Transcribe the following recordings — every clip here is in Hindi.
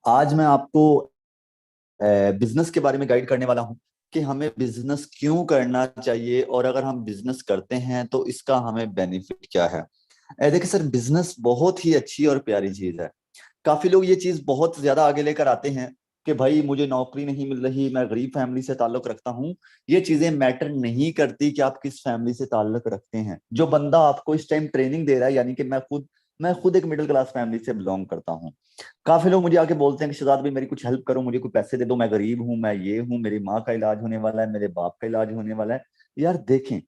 आज मैं आपको बिजनेस के बारे में गाइड करने वाला हूँ कि हमें बिजनेस क्यों करना चाहिए और अगर हम बिजनेस करते हैं तो इसका हमें बेनिफिट क्या है। देखिए सर, बिजनेस बहुत ही अच्छी और प्यारी चीज है। काफी लोग ये चीज बहुत ज्यादा आगे लेकर आते हैं कि भाई मुझे नौकरी नहीं मिल रही, मैं गरीब फैमिली से ताल्लुक रखता हूँ। ये चीजें मैटर नहीं करती कि आप किस फैमिली से ताल्लुक रखते हैं। जो बंदा आपको इस टाइम ट्रेनिंग दे रहा है, यानी कि मैं खुद एक मिडिल क्लास फैमिली से बिलोंग करता हूँ। काफी लोग मुझे आके बोलते हैं कि शहजाद भाई मेरी कुछ हेल्प करो, मुझे कोई पैसे दे दो, मैं गरीब हूँ, मैं ये हूँ, मेरी माँ का इलाज होने वाला है, मेरे बाप का इलाज होने वाला है। यार देखें,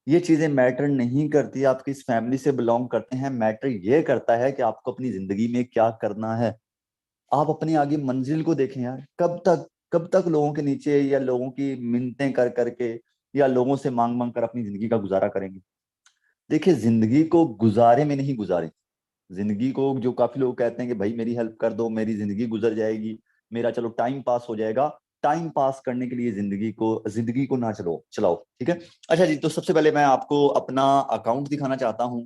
ये चीजें मैटर नहीं करती आप किस फैमिली से बिलोंग करते हैं। मैटर ये करता है कि आपको अपनी जिंदगी में क्या करना है। आप अपनी आगे मंजिल को देखें यार। कब तक लोगों के नीचे या लोगों की मिन्नतें कर करके या लोगों से मांग मांग कर अपनी जिंदगी का गुजारा करेंगे। देखिए, जिंदगी को गुजारे में नहीं गुजारे। जिंदगी को, जो काफी लोग कहते हैं कि भाई मेरी हेल्प कर दो, मेरी जिंदगी गुजर जाएगी, मेरा चलो टाइम पास हो जाएगा। टाइम पास करने के लिए जिंदगी को ना चलो चलाओ, ठीक है। अच्छा जी, तो सबसे पहले मैं आपको अपना अकाउंट दिखाना चाहता हूँ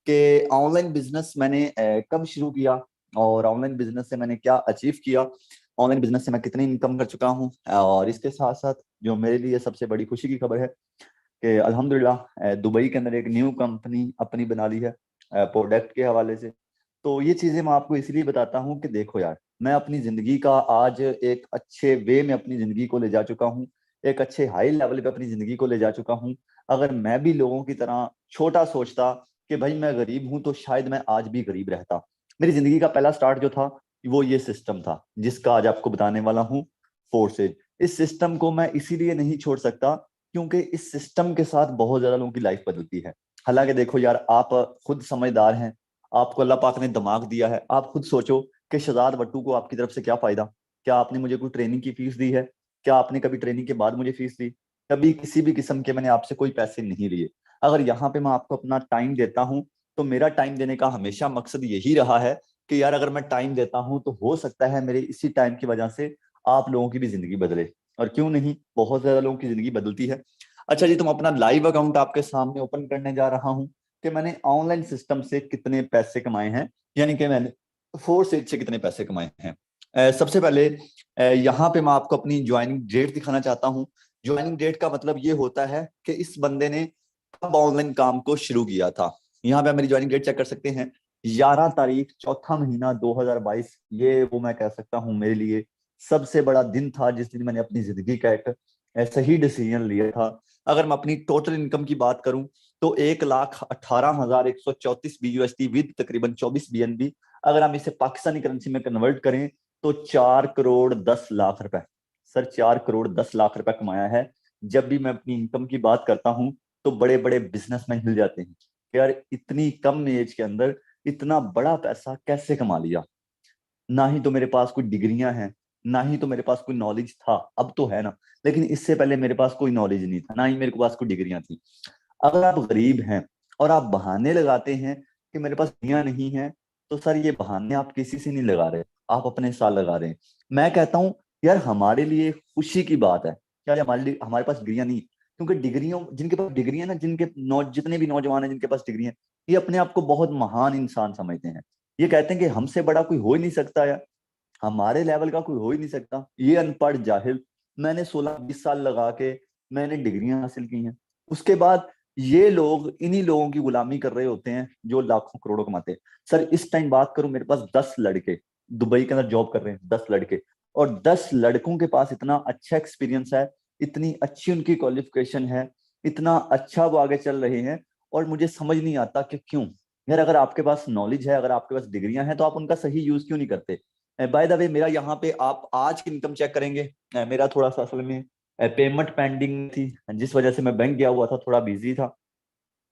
कि ऑनलाइन बिजनेस मैंने कब शुरू किया और ऑनलाइन बिजनेस से मैंने क्या अचीव किया। ऑनलाइन बिजनेस से मैं कितनी इनकम कर चुका हूँ, और इसके साथ साथ जो मेरे लिए सबसे बड़ी खुशी की खबर है कि अल्हम्दुलिल्लाह दुबई के अंदर एक न्यू कंपनी अपनी बना ली है प्रोडक्ट के हवाले से। तो ये चीजें मैं आपको इसलिए बताता हूँ कि देखो यार, मैं अपनी जिंदगी का आज एक अच्छे वे में अपनी जिंदगी को ले जा चुका हूँ। एक अच्छे हाई लेवल पे अपनी जिंदगी को ले जा चुका हूँ। अगर मैं भी लोगों की तरह छोटा सोचता कि भाई मैं गरीब हूं, तो शायद मैं आज भी गरीब रहता। मेरी जिंदगी का पहला स्टार्ट जो था वो ये सिस्टम था जिसका आज आपको बताने वाला हूँ, फोर्सेज। इस सिस्टम को मैं इसीलिए नहीं छोड़ सकता क्योंकि इस सिस्टम के साथ बहुत ज्यादा लोगों की लाइफ बदलती है। हालांकि देखो यार, आप खुद समझदार हैं, आपको अल्लाह पाक ने दिमाग दिया है। आप खुद सोचो कि शहजाद वट्टू को आपकी तरफ से क्या फायदा। क्या आपने मुझे कोई ट्रेनिंग की फीस दी है? क्या आपने कभी ट्रेनिंग के बाद मुझे फीस दी? कभी किसी भी किस्म के मैंने आपसे कोई पैसे नहीं लिए। अगर यहाँ पे मैं आपको अपना टाइम देता हूँ तो मेरा टाइम देने का हमेशा मकसद यही रहा है कि यार अगर मैं टाइम देता हूँ तो हो सकता है मेरे इसी टाइम की वजह से आप लोगों की भी जिंदगी बदले। और क्यों नहीं, बहुत ज्यादा लोगों की जिंदगी बदलती है। अच्छा जी, तुम अपना लाइव अकाउंट आपके सामने ओपन करने जा रहा हूँ कि मैंने ऑनलाइन सिस्टम से कितने पैसे कमाए हैं, यानी कि मैंने फोर्स एज से कितने पैसे कमाए हैं। सबसे पहले यहाँ पे मैं आपको अपनी ज्वाइनिंग डेट दिखाना चाहता हूँ। ज्वाइनिंग डेट का मतलब ये होता है कि इस बंदे ने कब ऑनलाइन काम को शुरू किया था। यहाँ पे आप मेरी ज्वाइनिंग डेट चेक कर सकते हैं। 11 तारीख चौथा महीना 2022। ये वो मैं कह सकता हूँ मेरे लिए सबसे बड़ा दिन था जिस दिन मैंने अपनी जिंदगी का एक ऐसा ही डिसीजन लिया था। अगर मैं अपनी टोटल इनकम की बात करूं तो 1,18,134 BUSD विद तकरीबन 24 BNB। अगर हम इसे पाकिस्तानी करेंसी में कन्वर्ट करें तो 4,10,00,000 रुपए। सर, 4,10,00,000 रुपए कमाया है। जब भी मैं अपनी इनकम की बात करता हूं तो बड़े बड़े बिजनेसमैन हिल जाते हैं कि यार इतनी कम एज के अंदर इतना बड़ा पैसा कैसे कमा लिया। ना ही तो मेरे पास कोई डिग्रियां हैं, ना ही तो मेरे पास कोई नॉलेज था। अब तो है ना, लेकिन इससे पहले मेरे पास कोई नॉलेज नहीं था, ना ही मेरे पास कोई डिग्रियां थी। अगर आप गरीब हैं और आप बहाने लगाते हैं कि मेरे पास डिग्रियां नहीं है, तो सर ये बहाने आप किसी से नहीं लगा रहे, आप अपने साथ लगा रहे हैं। मैं कहता हूं यार, हमारे लिए खुशी की बात है यार हमारे पास डिग्रियां नहीं। क्योंकि डिग्रियों जिनके पास डिग्रियां ना, जितने भी नौजवान हैं जिनके पास डिग्रियां, ये अपने आप को बहुत महान इंसान समझते हैं। ये कहते हैं कि हमसे बड़ा कोई हो ही नहीं सकता यार, हमारे लेवल का कोई हो ही नहीं सकता, ये अनपढ़ जाहिल। मैंने 16-20 साल लगा के मैंने डिग्रियां हासिल की हैं। उसके बाद ये लोग इन्हीं लोगों की गुलामी कर रहे होते हैं जो लाखों करोड़ों कमाते हैं। सर, इस टाइम बात करूं, मेरे पास 10 लड़के दुबई के अंदर जॉब कर रहे हैं, 10 लड़के। और 10 लड़कों के पास इतना अच्छा एक्सपीरियंस है, इतनी अच्छी उनकी क्वालिफिकेशन है, इतना अच्छा वो आगे चल रहे हैं। और मुझे समझ नहीं आता कि क्यों। यार अगर आपके पास नॉलेज है, अगर आपके पास डिग्रियां हैं, तो आप उनका सही यूज क्यों नहीं करते। बाय द वे, मेरा यहाँ पे आप आज की इनकम चेक करेंगे। मेरा थोड़ा सा असल में पेमेंट पेंडिंग थी, जिस वजह से मैं बैंक गया हुआ था, थोड़ा बिजी था।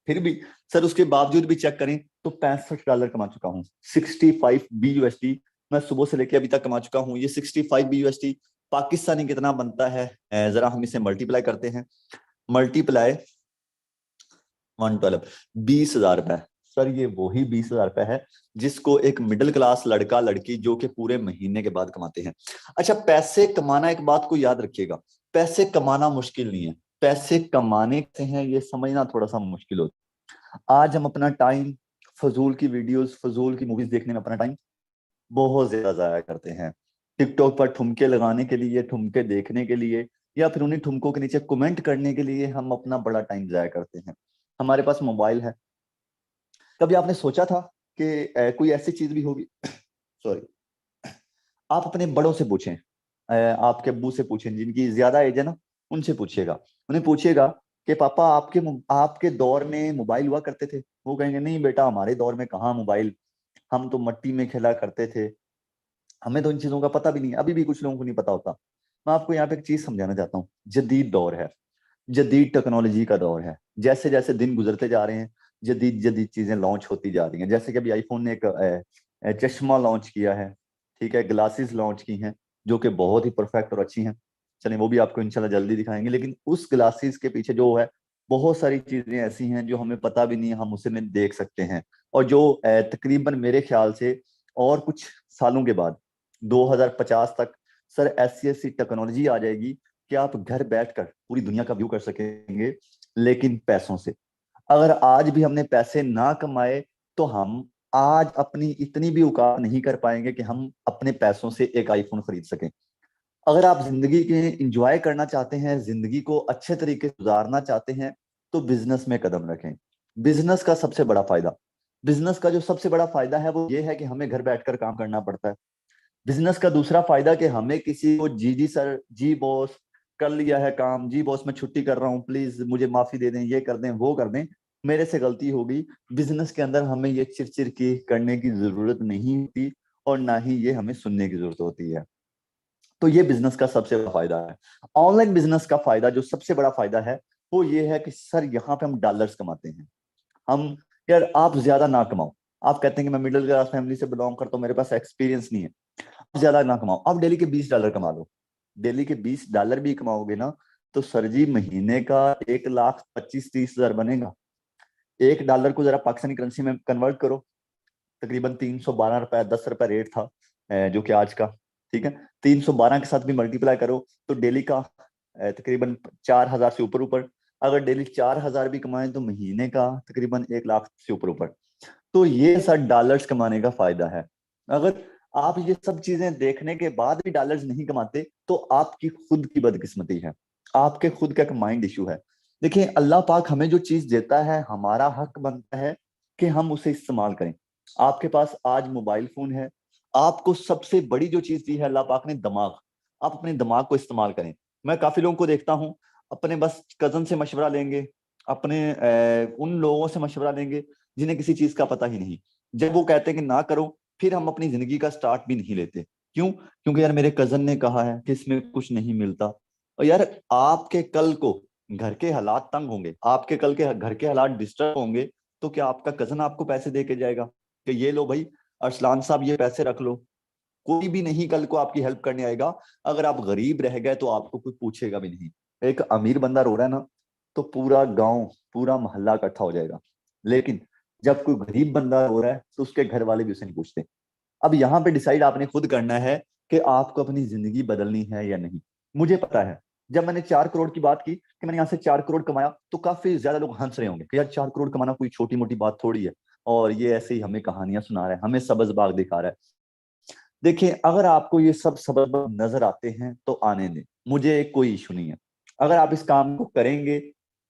फिर भी सर, उसके बावजूद भी चेक करें तो $65 कमा चुका हूँ। 65 BUSD मैं सुबह से लेके अभी तक कमा चुका हूँ। ये 65 BUSD पाकिस्तानी कितना बनता है, जरा हम इसे मल्टीप्लाई करते हैं। मल्टीप्लाई 112, 20,000 रुपए। सर, ये वही 20,000 रुपए है जिसको एक मिडिल क्लास लड़का लड़की जो कि पूरे महीने के बाद कमाते हैं। अच्छा, पैसे कमाना, एक बात को याद रखिएगा, पैसे कमाना मुश्किल नहीं है, पैसे कमाने से हैं ये समझना थोड़ा सा मुश्किल होता है। आज हम अपना टाइम फजूल की वीडियोस, फजूल की मूवीज देखने में अपना टाइम बहुत ज्यादा जाया करते हैं। टिकटॉक पर ठुमके लगाने के लिए, ठुमके देखने के लिए, या फिर उन्हीं ठुमकों के नीचे कमेंट करने के लिए हम अपना बड़ा टाइम जाया करते हैं। हमारे पास मोबाइल है। कभी आपने सोचा था कि कोई ऐसी चीज भी होगी सॉरी, आप अपने बड़ों से पूछें, आपके अब्बू से पूछें, जिनकी ज्यादा एज है ना, उनसे पूछिएगा। उन्हें पूछिएगा कि पापा आपके दौर में मोबाइल हुआ करते थे? वो कहेंगे नहीं बेटा, हमारे दौर में कहाँ मोबाइल, हम तो मट्टी में खेला करते थे, हमें तो इन चीजों का पता भी नहीं। अभी भी कुछ लोगों को नहीं पता होता। मैं आपको यहाँ पे एक चीज समझाना चाहता हूँ। जदीद दौर है, जदीद टेक्नोलॉजी का दौर है। जैसे जैसे दिन गुजरते जा रहे हैं, जदीद जदीद चीजें लॉन्च होती जा रही हैं। जैसे कि अभी आईफोन ने एक चश्मा लॉन्च किया है, ठीक है, ग्लासेस लॉन्च की हैं, जो कि बहुत ही परफेक्ट और अच्छी हैं। चलिए वो भी आपको इंशाल्लाह जल्दी दिखाएंगे। लेकिन उस ग्लासेस के पीछे जो है, बहुत सारी चीजें ऐसी हैं जो हमें पता भी नहीं है, हम उसे में देख सकते हैं। और जो तकरीबन मेरे ख्याल से और कुछ सालों के बाद 2050 तक सर ऐसी ऐसी टेक्नोलॉजी आ जाएगी कि आप घर बैठकर पूरी दुनिया का व्यू कर सकेंगे, लेकिन पैसों से। अगर आज भी हमने पैसे ना कमाए, तो हम आज अपनी इतनी भी औकात नहीं कर पाएंगे कि हम अपने पैसों से एक आईफोन खरीद सकें। अगर आप जिंदगी के इंजॉय करना चाहते हैं, जिंदगी को अच्छे तरीके से गुजारना चाहते हैं, तो बिजनेस में कदम रखें। बिजनेस का सबसे बड़ा फायदा, बिजनेस का जो सबसे बड़ा फायदा है वो ये है कि हमें घर बैठकर काम करना पड़ता है। बिजनेस का दूसरा फायदा कि हमें किसी को जी जी सर, जी बॉस, कर लिया है काम, जी बॉस मैं छुट्टी कर रहा हूँ, प्लीज मुझे माफी दे दें, ये कर दें, वो कर दें, मेरे से गलती होगी। बिजनेस के अंदर हमें ये चिरचिर की करने की जरूरत नहीं होती, और ना ही ये हमें सुनने की जरूरत होती है। तो ये बिजनेस का सबसे बड़ा फायदा है। ऑनलाइन बिजनेस का फायदा, जो सबसे बड़ा फायदा है, वो ये है कि सर यहाँ पे हम डॉलर्स कमाते हैं। हम, यार आप ज्यादा ना कमाओ, आप कहते हैं कि मैं मिडिल क्लास फैमिली से बिलोंग करता हूँ, मेरे पास एक्सपीरियंस नहीं है, ज्यादा ना कमाओ, आप डेली के $20 कमा लो। डेली के $20 भी कमाओगे ना, तो सर जी महीने का 1,25,30,000 बनेगा। $1 को जरा पाकिस्तानी करेंसी में कन्वर्ट करो, तकरीबन ₹312, ₹10 रेट था, जो कि आज का, ठीक है, 312 के साथ भी मल्टीप्लाई करो, तो डेली का तकरीबन 4,000 से ऊपर ऊपर। अगर डेली 4,000 भी कमाएं तो महीने का तकरीबन 1 लाख से ऊपर ऊपर। तो ये सर डॉलर्स कमाने का फायदा है। अगर आप ये सब चीजें देखने के बाद भी डॉलर्स नहीं कमाते, तो आपकी खुद की बदकिस्मती है, आपके खुद का एक माइंड इशू है। देखिए अल्लाह पाक हमें जो चीज देता है, हमारा हक बनता है कि हम उसे इस्तेमाल करें। आपके पास आज मोबाइल फोन है, आपको सबसे बड़ी जो चीज दी है अल्लाह पाक ने, दिमाग। आप अपने दिमाग को इस्तेमाल करें। मैं काफी लोगों को देखता हूँ, अपने बस कजन से मशवरा लेंगे, अपने उन लोगों से मशवरा लेंगे जिन्हें किसी चीज का पता ही नहीं। जब वो कहते हैं कि ना करो, फिर हम अपनी जिंदगी का स्टार्ट भी नहीं लेते। क्यों? क्योंकि यार मेरे कजन ने कहा है कि इसमें कुछ नहीं मिलता। और यार आपके कल को घर के हालात तंग होंगे, आपके कल के घर के हालात डिस्टर्ब होंगे, तो क्या आपका कजन आपको पैसे दे के जाएगा कि ये लो भाई अरसलान साहब ये पैसे रख लो? कोई भी नहीं कल को आपकी हेल्प करने आएगा। अगर आप गरीब रह गए तो आपको कोई पूछेगा भी नहीं। एक अमीर बंदा रो रहा है ना, तो पूरा गांव, पूरा मोहल्ला इकट्ठा हो जाएगा। लेकिन जब कोई गरीब बंदा रो रहा है तो उसके घर वाले भी उसे नहीं पूछते। अब यहाँ पे डिसाइड आपने खुद करना है कि आपको अपनी जिंदगी बदलनी है या नहीं। मुझे पता है, जब मैंने 4 करोड़ की बात की कि मैंने यहाँ से 4 करोड़ कमाया, तो काफी ज्यादा लोग हंस रहे होंगे कि यार 4 करोड़ कमाना कोई छोटी मोटी बात थोड़ी है, और ये ऐसे ही हमें कहानियां सुना रहा है, हमें सब्ज बाग दिखा रहा है। देखिए अगर आपको ये सब सबब नजर आते हैं तो आने दें, मुझे कोई इशू नहीं है। अगर आप इस काम को करेंगे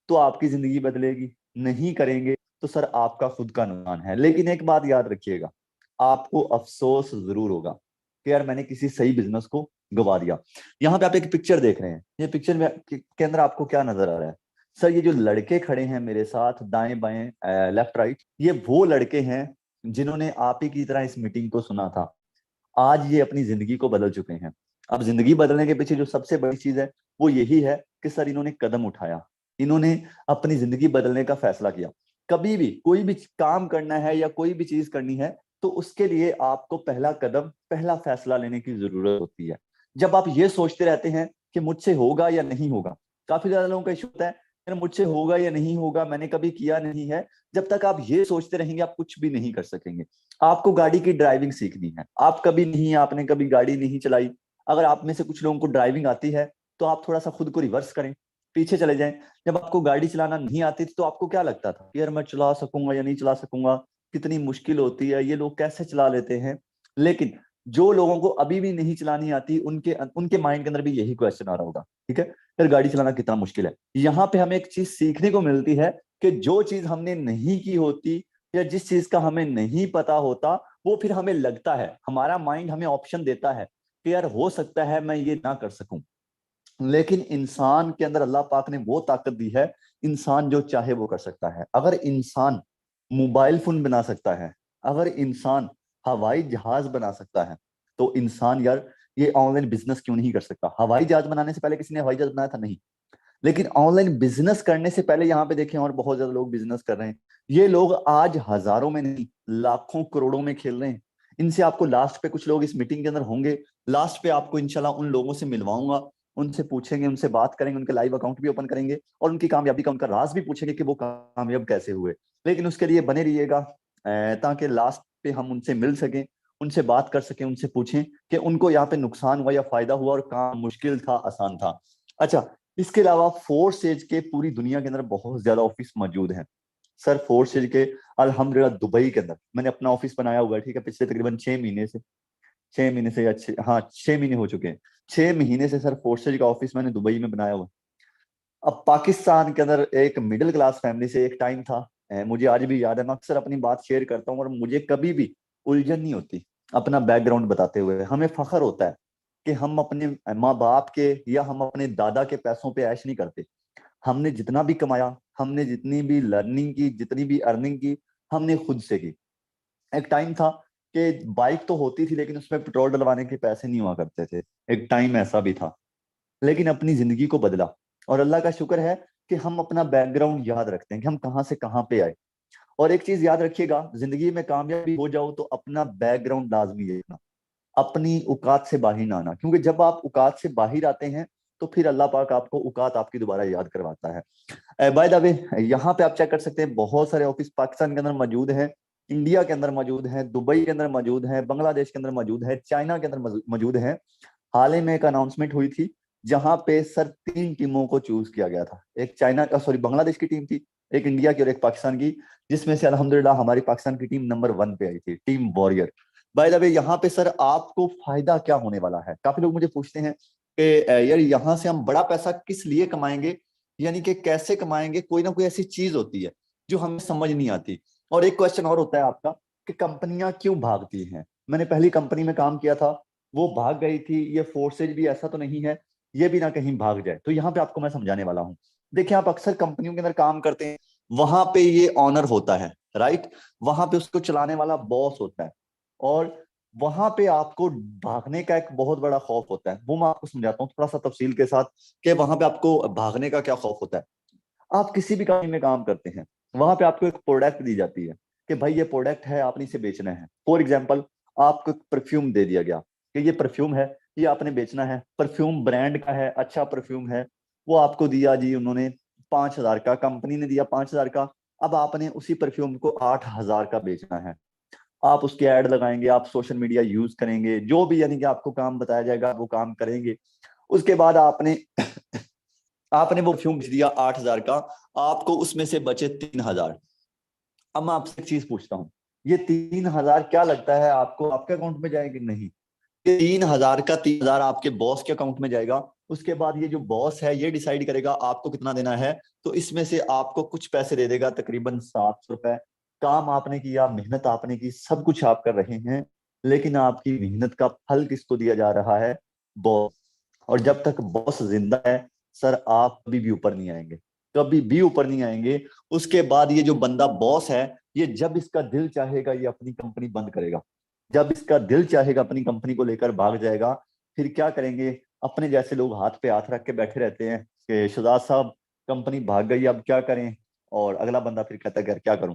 तो आपकी जिंदगी बदलेगी, नहीं करेंगे तो सर आपका खुद का नुकसान है। लेकिन एक बात याद रखिएगा, आपको अफसोस जरूर होगा कि यार मैंने किसी सही बिजनेस को गवा दिया। यहाँ पे आप एक पिक्चर देख रहे हैं, ये पिक्चर में के अंदर आपको क्या नजर आ रहा है? सर ये जो लड़के खड़े हैं मेरे साथ दाएं बाएं लेफ्ट राइट, ये वो लड़के हैं जिन्होंने आप ही की तरह इस मीटिंग को सुना था। आज ये अपनी जिंदगी को बदल चुके हैं। अब जिंदगी बदलने के पीछे जो सबसे बड़ी चीज है वो यही है कि सर इन्होंने कदम उठाया, इन्होंने अपनी जिंदगी बदलने का फैसला किया। कभी भी कोई भी काम करना है या कोई भी चीज करनी है, तो उसके लिए आपको पहला कदम, पहला फैसला लेने की जरूरत होती है। जब आप ये सोचते रहते हैं कि मुझसे होगा या नहीं होगा, काफी ज्यादा लोगों का इशू होता है यार मुझसे होगा या नहीं होगा, मैंने कभी किया नहीं है। जब तक आप ये सोचते रहेंगे आप कुछ भी नहीं कर सकेंगे। आपको गाड़ी की ड्राइविंग सीखनी है, आप कभी नहीं, आपने कभी गाड़ी नहीं चलाई। अगर आप में से कुछ लोगों को ड्राइविंग आती है, तो आप थोड़ा सा खुद को रिवर्स करें, पीछे चले जाएं। जब आपको गाड़ी चलाना नहीं आती थी तो आपको क्या लगता था, यार मैं चला सकूंगा या नहीं चला सकूंगा, कितनी मुश्किल होती है, ये लोग कैसे चला लेते हैं। लेकिन जो लोगों को अभी भी नहीं चलानी आती, उनके उनके माइंड के अंदर भी यही क्वेश्चन आ रहा होगा, ठीक है, यार गाड़ी चलाना कितना मुश्किल है। यहाँ पे हमें एक चीज सीखने को मिलती है कि जो चीज हमने नहीं की होती या जिस चीज का हमें नहीं पता होता, वो फिर हमें लगता है, हमारा माइंड हमें ऑप्शन देता है कि यार हो सकता है मैं ये ना कर सकूं। लेकिन इंसान के अंदर अल्लाह पाक ने वो ताकत दी है, इंसान जो चाहे वो कर सकता है। अगर इंसान मोबाइल फोन बना सकता है, अगर इंसान हवाई जहाज बना सकता है, तो इंसान यार ये ऑनलाइन बिजनेस क्यों नहीं कर सकता। हवाई जहाज बनाने से पहले किसी ने हवाई जहाज बनाया था? नहीं। लेकिन ऑनलाइन बिजनेस करने से पहले यहाँ पे देखें, और बहुत ज्यादा लोग बिजनेस कर रहे हैं। ये लोग आज हजारों में नहीं, लाखों करोड़ों में खेल रहे हैं। इनसे आपको लास्ट पे, कुछ लोग इस मीटिंग के अंदर होंगे, लास्ट पे आपको इंशाल्लाह उन लोगों से मिलवाऊंगा, उनसे पूछेंगे, उनसे बात करेंगे, उनके लाइव अकाउंट भी ओपन करेंगे और उनकी कामयाबी का उनका राज भी पूछेंगे कि वो कामयाब कैसे हुए। लेकिन उसके लिए बने रहिएगा, ताकि लास्ट पे हम उनसे मिल सकें, उनसे बात कर सकें, उनसे पूछें कि उनको यहाँ पे नुकसान हुआ या फायदा हुआ और काम मुश्किल था आसान था। अच्छा, इसके अलावा फोर्स एज के पूरी दुनिया के अंदर बहुत ज्यादा ऑफिस मौजूद हैं। सर फोर्स एज के अल्हम्दुलिल्लाह दुबई के अंदर मैंने अपना ऑफिस बनाया हुआ है, ठीक है, पिछले तकरीबन 6 महीने से, 6 महीने से या हाँ 6 महीने हो चुके हैं। 6 महीने से सर फोर्सेज का ऑफिस मैंने दुबई में बनाया हुआ है। अब पाकिस्तान के अंदर एक मिडिल क्लास फैमिली से एक टाइम था, मुझे आज भी याद है, मैं अक्सर अपनी बात शेयर करता हूँ और मुझे कभी भी उलझन नहीं होती अपना बैकग्राउंड बताते हुए। हमें फख्र होता है कि हम अपने माँ बाप के या हम अपने दादा के पैसों पे ऐश नहीं करते। हमने जितना भी कमाया, हमने जितनी भी लर्निंग की, जितनी भी अर्निंग की, हमने खुद से की। एक टाइम था कि बाइक तो होती थी लेकिन उसमें पेट्रोल डलवाने के पैसे नहीं हुआ करते थे, एक टाइम ऐसा भी था। लेकिन अपनी जिंदगी को बदला, और अल्लाह का शुक्र है कि हम अपना बैकग्राउंड याद रखते हैं कि हम कहाँ से कहाँ पे आए। और एक चीज याद रखिएगा, जिंदगी में कामयाबी हो जाओ तो अपना बैकग्राउंड लाजमी देखना, अपनी औकात से बाहर ना आना, क्योंकि जब आप औकात से बाहर आते हैं तो फिर अल्लाह पाक आपको औकात आपकी दोबारा याद करवाता है। बाय द वे, यहाँ पे आप चेक कर सकते हैं, बहुत सारे ऑफिस पाकिस्तान के अंदर मौजूद हैं, इंडिया के अंदर मौजूद है, दुबई के अंदर मौजूद है, बांग्लादेश के अंदर मौजूद है, चाइना के अंदर मौजूद है। हाल ही में एक अनाउंसमेंट हुई थी जहां पे सर 3 टीमों को चूज किया गया था, एक चाइना का, सॉरी, बांग्लादेश की टीम थी, एक इंडिया की और एक पाकिस्तान की, जिसमें से अल्हम्दुलिल्लाह हमारी पाकिस्तान की टीम नंबर 1 पे आई थी, team warrior. By the way, यहाँ पे सर आपको फायदा क्या होने वाला है? काफी लोग मुझे पूछते हैं कि यार यहाँ से हम बड़ा पैसा किस लिए कमाएंगे, यानी कि कैसे कमाएंगे, कोई ना कोई ऐसी चीज होती है जो हमें समझ नहीं आती। और एक क्वेश्चन और होता है आपका कि कंपनियां क्यों भागती हैं। मैंने पहली कंपनी में काम किया था, वो भाग गई थी, ये फोर्सेज भी ऐसा तो नहीं है ये भी ना कहीं भाग जाए। तो यहाँ पे आपको मैं समझाने वाला हूँ। देखिए, आप अक्सर कंपनियों के अंदर काम करते हैं, वहां पे ये ऑनर होता है, राइट, वहां पे उसको चलाने वाला बॉस होता है, और वहां पे आपको भागने का एक बहुत बड़ा खौफ होता है। वो मैं आपको समझाता हूँ थोड़ा सा तफसील के साथ कि वहां पे आपको भागने का क्या खौफ होता है। आप किसी भी कंपनी में काम करते हैं, वहां पे आपको एक प्रोडक्ट दी जाती है कि भाई ये प्रोडक्ट है, आपने इसे बेचना है। फॉर एग्जाम्पल, आपको परफ्यूम दे दिया गया कि ये परफ्यूम है, ये आपने बेचना है, परफ्यूम ब्रांड का है, अच्छा परफ्यूम है, वो आपको दिया जी उन्होंने 5,000 का, कंपनी ने दिया 5,000 का। अब आपने उसी परफ्यूम को 8,000 का बेचना है। आप उसके ऐड लगाएंगे, आप सोशल मीडिया यूज करेंगे, जो भी यानी कि आपको काम बताया जाएगा वो काम करेंगे। उसके बाद आपने आपने वो परफ्यूम बेच दिया 8,000 का, आपको उसमें से बचे 3,000। अब मैं आपसे एक चीज पूछता हूँ, ये 3,000 क्या लगता है आपको आपके अकाउंट में जाएंगे? नहीं, ये 3,000 का 3,000 आपके बॉस के अकाउंट में जाएगा। उसके बाद ये जो बॉस है ये डिसाइड करेगा आपको कितना देना है, तो इसमें से आपको कुछ पैसे दे देगा, तकरीबन 700 रुपए। काम आपने किया, मेहनत आपने की, सब कुछ आप कर रहे हैं, लेकिन आपकी मेहनत का फल किसको दिया जा रहा है? बॉस। और जब तक बॉस जिंदा है सर, आप कभी भी ऊपर नहीं आएंगे, कभी भी ऊपर नहीं आएंगे। उसके बाद ये जो बंदा बॉस है, ये जब इसका दिल चाहेगा ये अपनी कंपनी बंद करेगा, जब इसका दिल चाहेगा अपनी कंपनी को लेकर भाग जाएगा। फिर क्या करेंगे? अपने जैसे लोग हाथ पे हाथ रख के बैठे रहते हैं कि शहजाद साहब कंपनी भाग गई, अब क्या करें? और अगला बंदा फिर कहता है यार क्या करूं?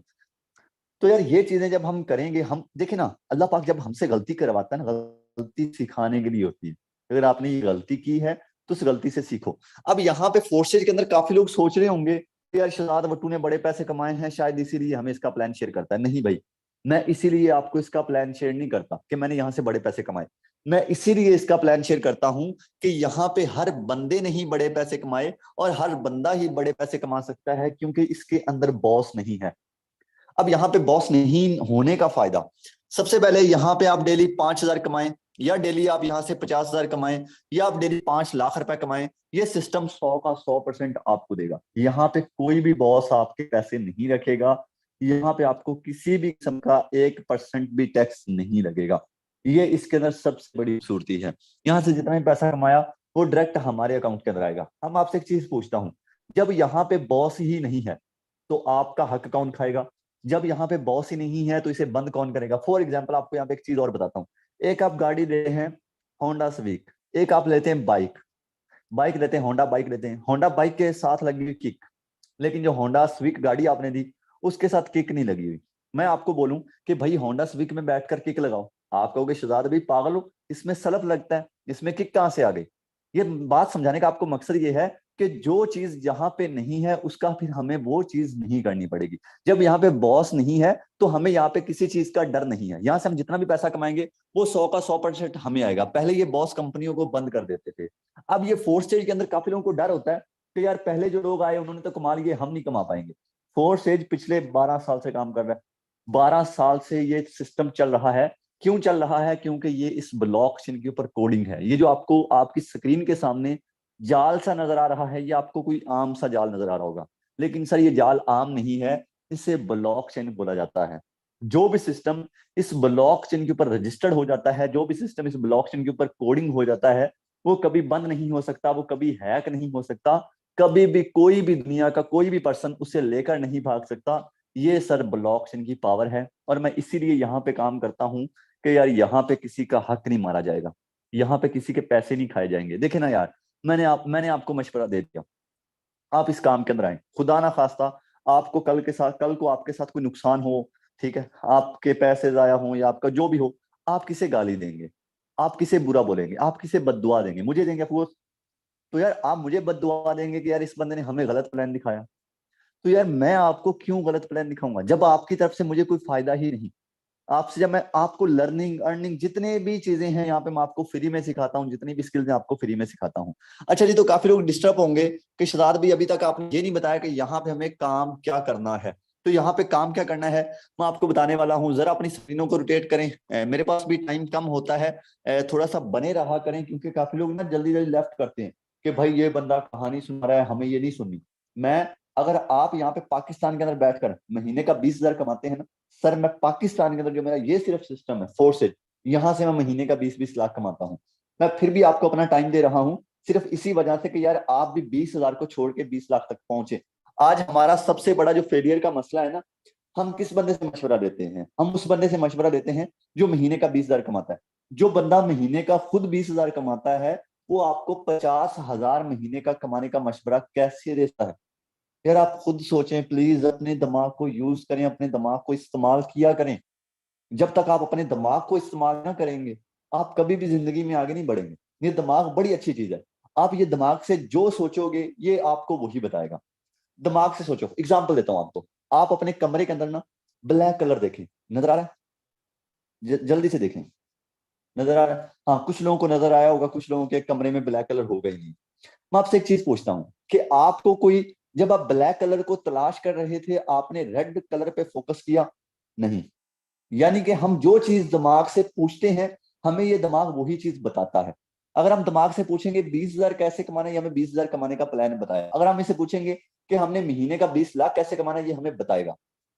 तो यार ये चीजें जब हम करेंगे, हम देखे ना, अल्लाह पाक जब हमसे गलती करवाता है ना, गलती सिखाने के लिए होती है। अगर आपने ये गलती की है तो उस गलती से सीखो। अब यहाँ पे फोर्सेज के अंदर काफी लोग सोच रहे होंगे कि यार शहजाद वट्टू ने बड़े पैसे कमाए हैं, शायद इसीलिए हमें इसका प्लान शेयर करता है। नहीं भाई, मैं इसीलिए आपको इसका प्लान शेयर नहीं करता कि मैंने यहाँ से बड़े पैसे कमाए। मैं इसीलिए इसका प्लान शेयर करता हूं कि यहाँ पे हर बंदे ने ही बड़े पैसे कमाए और हर बंदा ही बड़े पैसे कमा सकता है, क्योंकि इसके अंदर बॉस नहीं है। अब यहाँ पे बॉस नहीं होने का फायदा, सबसे पहले यहाँ पे आप डेली 5,000 कमाएं, या डेली आप यहाँ से 50,000 कमाएं, या आप डेली 5 लाख रुपए कमाएं, ये सिस्टम 100% आपको देगा। यहाँ पे कोई भी बॉस आपके पैसे नहीं रखेगा, यहाँ पे आपको किसी भी किस्म का 1% भी टैक्स नहीं लगेगा। ये इसके अंदर सबसे बड़ी खूबसूरती है। यहाँ से जितना भी पैसा कमाया वो डायरेक्ट हमारे अकाउंट के अंदर आएगा। हम आपसे एक चीज पूछता हूँ, जब यहाँ पे बॉस ही नहीं है तो आपका हक कौन खाएगा? जब यहाँ पे बॉस ही नहीं है तो इसे बंद कौन करेगा? फॉर एग्जाम्पल आपको यहाँ पे एक चीज और बताता हूँ। एक आप गाड़ी ले हैं होंडा सिविक, एक आप लेते हैं बाइक, बाइक लेते हैं होंडा बाइक लेते हैं, होंडा बाइक के साथ लगी हुई किक, लेकिन जो होंडा स्विक गाड़ी आपने दी उसके साथ किक नहीं लगी हुई। मैं आपको बोलूं कि भाई होंडा स्विक में बैठकर किक लगाओ, आप कहोगे शहजाद भाई पागल हो, इसमें सलप लगता है, इसमें किक कहां से आ गई? ये बात समझाने का आपको मकसद ये है कि जो चीज जहां पे नहीं है उसका फिर हमें वो चीज नहीं करनी पड़ेगी। जब यहाँ पे बॉस नहीं है तो हमें यहाँ पे किसी चीज का डर नहीं है। यहाँ से हम जितना भी पैसा कमाएंगे वो 100 का 100% हमें आएगा। पहले ये बॉस कंपनियों को बंद कर देते थे। अब ये फोर्थ स्टेज के अंदर काफी लोगों को डर होता है कि यार पहले जो लोग आए उन्होंने तो कमा लिए, हम नहीं कमा पाएंगे। फोर्स एज पिछले 12 साल से काम कर रहा है, 12 साल से ये सिस्टम चल रहा है। क्यों चल रहा है? क्योंकि ये इस ब्लॉकचेन के ऊपर कोडिंग है। ये जो आपको आपकी स्क्रीन के सामने जाल सा नजर आ रहा है, ये आपको कोई आम सा जाल नजर आ रहा होगा, लेकिन सर ये जाल आम नहीं है, इसे ब्लॉकचेन बोला जाता है। जो भी सिस्टम इस ब्लॉकचेन के ऊपर रजिस्टर्ड हो जाता है, जो भी सिस्टम इस ब्लॉकचेन के ऊपर कोडिंग हो जाता है, वो कभी बंद नहीं हो सकता, वो कभी हैक नहीं हो सकता, कभी भी कोई भी दुनिया का कोई भी पर्सन उसे लेकर नहीं भाग सकता। ये सर ब्लॉकचेन की पावर है। और मैं इसीलिए यहाँ पे काम करता हूँ कि यार यहाँ पे किसी का हक नहीं मारा जाएगा, यहाँ पे किसी के पैसे नहीं खाए जाएंगे। देखे ना यार, मैंने आपको मशवरा दे दिया, आप इस काम के अंदर आए, खुदा ना खास्ता आपको कल को आपके साथ कोई नुकसान हो, ठीक है, आपके पैसे जाया हो या आपका जो भी हो, आप किसे गाली देंगे? आप किसे बुरा बोलेंगे? आप किसे बददुआ देंगे? मुझे देंगे अफकोर्स। तो यार आप मुझे बददुआ देंगे कि यार इस बंदे ने हमें गलत प्लान दिखाया, तो यार मैं आपको क्यों गलत प्लान दिखाऊंगा जब आपकी तरफ से मुझे कोई फायदा ही नहीं? आपसे जब मैं आपको लर्निंग अर्निंग जितने भी चीजें हैं यहाँ पे मैं आपको फ्री में सिखाता हूँ, जितनी भी स्किल्स हैं आपको फ्री में सिखाता हूँ। अच्छा जी, तो काफी लोग डिस्टर्ब होंगे कि शहजाद भाई अभी तक आपने ये नहीं बताया कि यहाँ पे हमें काम क्या करना है। तो यहाँ पे काम क्या करना है मैं आपको बताने वाला हूँ। जरा अपनी स्क्रीनों को रोटेट करें। मेरे पास भी टाइम कम होता है, थोड़ा सा बने रहा करें, क्योंकि काफी लोग ना जल्दी जल्दी लेफ्ट करते हैं कि भाई ये बंदा कहानी सुना रहा है, हमें ये नहीं सुननी। मैं अगर आप यहाँ पे पाकिस्तान के अंदर बैठकर महीने का 20,000 कमाते हैं ना, सर मैं पाकिस्तान के अंदर जो मेरा ये सिर्फ सिस्टम है फोर्सेज, यहाँ से मैं महीने का 20-20 लाख कमाता हूँ। मैं फिर भी आपको अपना टाइम दे रहा हूँ सिर्फ इसी वजह से कि यार आप भी 20,000 को छोड़ के 20 लाख तक पहुंचे। आज हमारा सबसे बड़ा जो फेलियर का मसला है ना, हम किस बंदे से मशवरा देते हैं? हम उस बंदे से मशवरा देते हैं जो महीने का 20,000 कमाता है। जो बंदा महीने का खुद 20,000 कमाता है वो आपको 50,000 महीने का कमाने का मशवरा कैसे देता है? यार आप खुद सोचें प्लीज, अपने दिमाग को यूज करें, अपने दिमाग को इस्तेमाल किया करें। जब तक आप अपने दिमाग को इस्तेमाल ना करेंगे आप कभी भी जिंदगी में आगे नहीं बढ़ेंगे। ये दिमाग बड़ी अच्छी चीज है। आप ये दिमाग से जो सोचोगे ये आपको वही बताएगा। दिमाग से सोचो। एग्जाम्पल देता हूं आपको, आप अपने कमरे के अंदर ना ब्लैक कलर देखें, नजर आ रहा है? जल्दी से देखें, नजर आ रहा है? हाँ, कुछ लोगों को नजर आया होगा, कुछ लोगों के कमरे में ब्लैक कलर होगा ही नहीं। मैं आपसे एक चीज पूछता हूँ कि आपको कोई, जब आप ब्लैक कलर को तलाश कर रहे थे आपने रेड कलर पे फोकस किया? नहीं। यानी कि हम जो चीज दिमाग से पूछते हैं हमें ये दिमाग वही चीज बताता है। अगर हम दिमाग से पूछेंगे 20,000 कैसे कमाना है, ये हमें 20,000 कमाने का प्लान बताया। अगर हम इसे पूछेंगे कि हमने महीने का 20 लाख कैसे कमाना है, ये हमें बताएगा।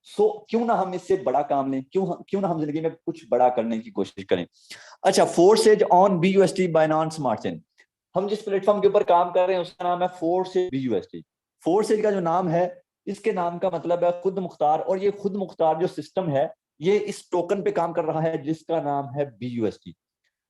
सो क्यों ना हम इससे बड़ा काम लें, क्यों ना हम जिंदगी में कुछ बड़ा करने की कोशिश करें। अच्छा, forces on BUSD Binance smart chain, हम जिस प्लेटफॉर्म के ऊपर काम कर रहे हैं उसका नाम है फोर्सेज BUSD। फोर्सेज का जो नाम है, इसके नाम का मतलब है खुद मुख्तार, और ये खुद मुख्तार जो सिस्टम है ये इस टोकन पे काम कर रहा है जिसका नाम है BUSD।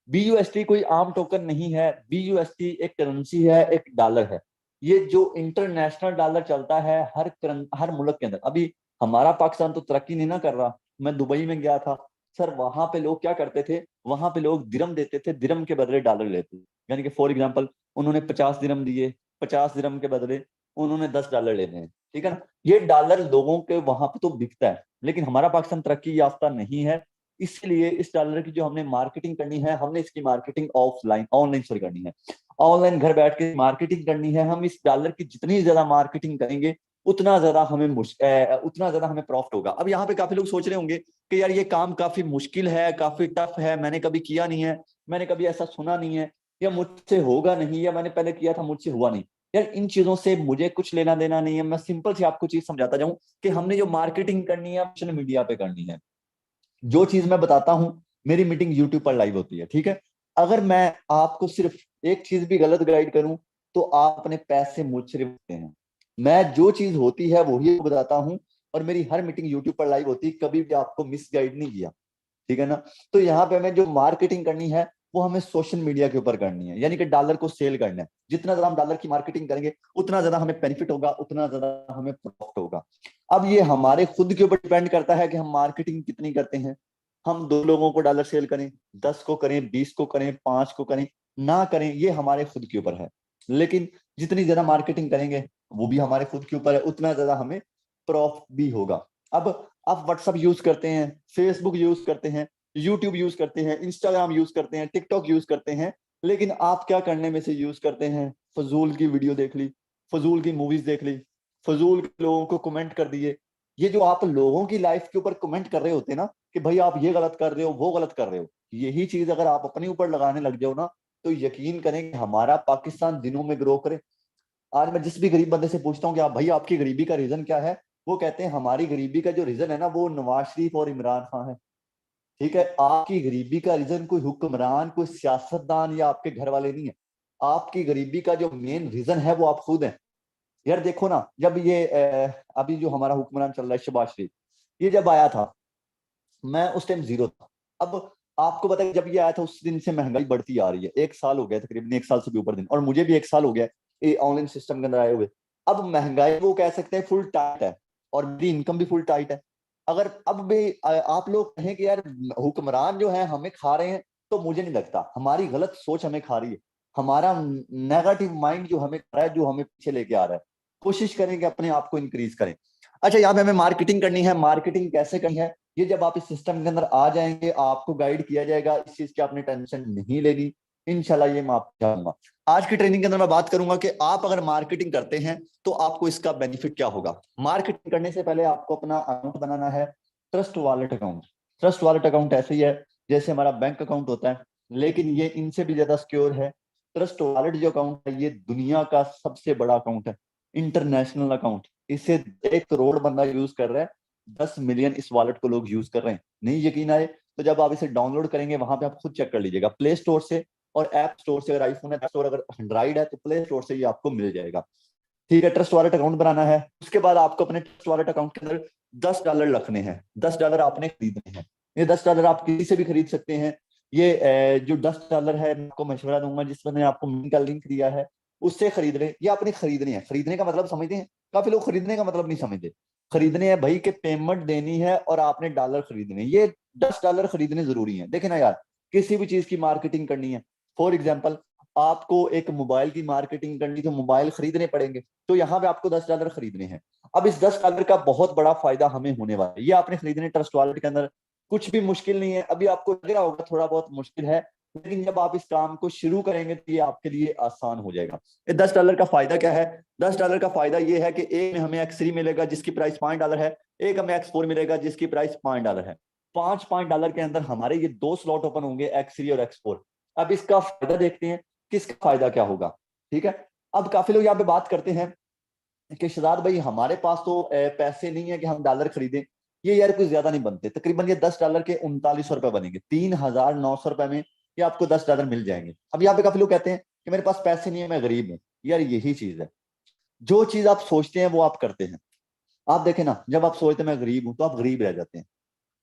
BUSD कोई आम टोकन नहीं है, BUSD एक करेंसी है, एक डॉलर है। ये जो इंटरनेशनल डॉलर चलता है हर मुल्क के अंदर। अभी हमारा पाकिस्तान तो तरक्की नहीं ना कर रहा। मैं दुबई में गया था सर, वहां पे लोग क्या करते थे, वहां पे लोग दिरम देते थे, दिरम के बदले डॉलर लेते थे। यानी कि फॉर एग्जाम्पल उन्होंने 50 दिरम दिए, 50 दिरम के बदले उन्होंने $10 लेने हैं, ठीक है ना। ये डॉलर लोगों के वहां पे तो बिकता है, लेकिन हमारा पाकिस्तान तरक्की याफ्ता नहीं है। इसलिए इस डॉलर की जो हमने मार्केटिंग करनी है, हमने इसकी मार्केटिंग ऑफलाइन ऑनलाइन सॉरी करनी है, ऑनलाइन घर बैठ के मार्केटिंग करनी है। हम इस डॉलर की जितनी ज्यादा मार्केटिंग करेंगे उतना ज्यादा हमें प्रॉफिट होगा। अब यहाँ पे काफी लोग सोच रहे होंगे कि यार ये काम काफी मुश्किल है, काफी टफ है, मैंने कभी किया नहीं है, मैंने कभी ऐसा सुना नहीं है, या मुझसे होगा नहीं, या मैंने पहले किया था मुझसे हुआ नहीं। यार इन चीजों से मुझे कुछ लेना देना नहीं है। मैं सिंपल सी आपको चीज समझाता जाऊं कि हमने जो मार्केटिंग करनी है सोशल मीडिया पे करनी है। जो चीज मैं बताता हूं, मेरी मीटिंग यूट्यूब पर लाइव होती है, ठीक है। अगर मैं आपको सिर्फ एक चीज भी गलत गाइड करूं तो आप अपने पैसे मुझसे लेते हैं। मैं जो चीज होती है वही बताता हूं, और मेरी हर मीटिंग यूट्यूब पर लाइव होती है, कभी भी आपको मिस गाइड नहीं किया, ठीक है ना। तो यहाँ पे हमें जो मार्केटिंग करनी है वो हमें सोशल मीडिया के ऊपर करनी है, यानी कि डॉलर को सेल करना है। जितना ज्यादा हम डॉलर की मार्केटिंग करेंगे उतना ज्यादा हमें बेनिफिट होगा, उतना ज्यादा हमें प्रॉफिट होगा। अब ये हमारे खुद के ऊपर डिपेंड करता है कि हम मार्केटिंग कितनी करते हैं। हम 2 लोगों को डॉलर सेल करें, 10 को करें, 20 को करें, 5 को करें, ना करें, ये हमारे खुद के ऊपर है। लेकिन जितनी ज्यादा मार्केटिंग करेंगे वो भी हमारे खुद के ऊपर है, उतना ज्यादा हमें प्रॉफिट भी होगा। अब आप व्हाट्सअप यूज करते हैं, फेसबुक यूज करते हैं, यूट्यूब यूज करते हैं, इंस्टाग्राम यूज करते हैं, टिकटॉक यूज करते हैं, लेकिन आप क्या करने में से यूज करते हैं? फजूल की वीडियो देख ली, फजूल की मूवीज देख ली, फजूल के लोगों को कमेंट कर दिए। ये जो आप लोगों की लाइफ के ऊपर कमेंट कर रहे होते हैं ना, कि भाई आप ये गलत कर रहे हो, वो गलत कर रहे हो, यही चीज अगर आप अपने ऊपर लगाने लग जाओ ना, तो यकीन करें कि हमारा पाकिस्तान दिनों में ग्रो करे। आज मैं जिस भी गरीब बंदे से पूछता हूँ कि आप भाई आपकी गरीबी का रीजन क्या है, वो कहते हैं हमारी गरीबी का जो रीजन है ना वो नवाज शरीफ और इमरान खान है। ठीक है, आपकी गरीबी का रीजन कोई हुक्मरान, कोई सियासतदान या आपके घर वाले नहीं है। आपकी गरीबी का जो मेन रीजन है वो आप खुद हैं। यार देखो ना, जब ये अभी जो हमारा हुक्मरान चल रहा है शहबाज शरीफ, ये जब आया था मैं उस टाइम जीरो था। अब आपको पता है जब ये आया था उस दिन से महंगाई बढ़ती आ रही है, 1 साल हो गया, तकरीबन 1 साल से भी ऊपर दिन, और मुझे भी 1 साल हो गया ये ऑनलाइन सिस्टम के अंदर आए हुए। अब महंगाई वो कह सकते हैं फुल टाइट है, और मेरी इनकम भी फुल टाइट है। अगर अब भी आप लोग कहें कि यार हुक्मरान जो है हमें खा रहे हैं, तो मुझे नहीं लगता, हमारी गलत सोच हमें खा रही है। हमारा नेगेटिव माइंड जो हमें खा रहा है, जो हमें पीछे लेके आ रहा है। कोशिश करें कि अपने आप को इंक्रीज करें। अच्छा, यहाँ पे हमें मार्केटिंग करनी है। मार्केटिंग कैसे करनी है, ये जब आप इस सिस्टम के अंदर आ जाएंगे आपको गाइड किया जाएगा, इस चीज की आपने टेंशन नहीं लेनी। इंशाल्लाह ये मैं आपको बताऊंगा। आज की ट्रेनिंग के अंदर मैं बात करूंगा कि आप अगर मार्केटिंग करते हैं तो आपको इसका बेनिफिट क्या होगा। मार्केटिंग करने से पहले आपको अपना अकाउंट बनाना है, trust wallet account. Trust wallet account ऐसे ही है जैसे हमारा बैंक अकाउंट होता है, लेकिन ये इनसे भी ज्यादा सिक्योर है। ट्रस्ट वॉलेट जो अकाउंट है ये दुनिया का सबसे बड़ा अकाउंट है, इंटरनेशनल अकाउंट। इसे 1 करोड़ बंदा यूज कर रहा है, 10 मिलियन इस वॉलेट को लोग यूज कर रहे हैं। नहीं यकीन आए तो जब आप इसे डाउनलोड करेंगे वहां पे आप खुद चेक कर लीजिएगा, प्ले स्टोर से और ऐप स्टोर से। अगर आईफोन है स्टोर, अगर एंड्रॉइड है तो प्ले स्टोर से ये आपको मिल जाएगा। ठीक है, ट्रस्ट वॉलेट अकाउंट बनाना है। उसके बाद आपको अपने ट्रस्ट वॉलेट अकाउंट के अंदर $10 रखने हैं। $10 आपने खरीदने हैं। ये $10 आप किसी से भी खरीद सकते हैं। ये जो $10 है मैं आपको मशवरा दूंगा, जिस मैंने आपको मिन का लिंक दिया है उससे खरीद रहे। ये आपने खरीदने हैं। खरीदने का मतलब समझते हैं? काफी लोग खरीदने का मतलब नहीं समझते। खरीदने हैं भाई, के पेमेंट देनी है और आपने डॉलर खरीदने हैं। ये $10 खरीदने जरूरी है। देखे ना यार, किसी भी चीज की मार्केटिंग करनी है, फॉर एग्जाम्पल आपको एक मोबाइल की मार्केटिंग करनी, तो मोबाइल खरीदने पड़ेंगे, तो यहाँ पे आपको $10 खरीदने हैं। अब इस $10 का बहुत बड़ा फायदा हमें होने वाला है। ये आपने खरीदने ट्रस्ट वॉलेट के अंदर। कुछ भी मुश्किल नहीं है। अभी आपको लग रहा होगा थोड़ा बहुत मुश्किल है, लेकिन जब आप इस काम को शुरू करेंगे तो ये आपके लिए आसान हो जाएगा। ये $10 का फायदा क्या है? $10 का फायदा ये है कि एक में हमें X3 मिलेगा जिसकी प्राइस $5 है, एक हमें X4 मिलेगा जिसकी प्राइस $5 है। $5 के अंदर हमारे ये 2 स्लॉट ओपन होंगे, X3 और X4। अब इसका फायदा देखते हैं किसका फायदा क्या होगा। ठीक है, अब काफी लोग यहाँ पे बात करते हैं कि शहजाद भाई हमारे पास तो पैसे नहीं है कि हम डॉलर खरीदें। ये यार कुछ ज्यादा नहीं बनते, तकरीबन ये $10 के $3900 बनेंगे, $3900 में ये आपको $10 मिल जाएंगे। अब यहाँ पे काफी लोग कहते हैं कि मेरे पास पैसे नहीं है, मैं गरीब हूँ। यार यही चीज है, जो चीज आप सोचते हैं वो आप करते हैं। आप देखें ना, जब आप सोचते हैं मैं गरीब हूं तो आप गरीब रह जाते हैं।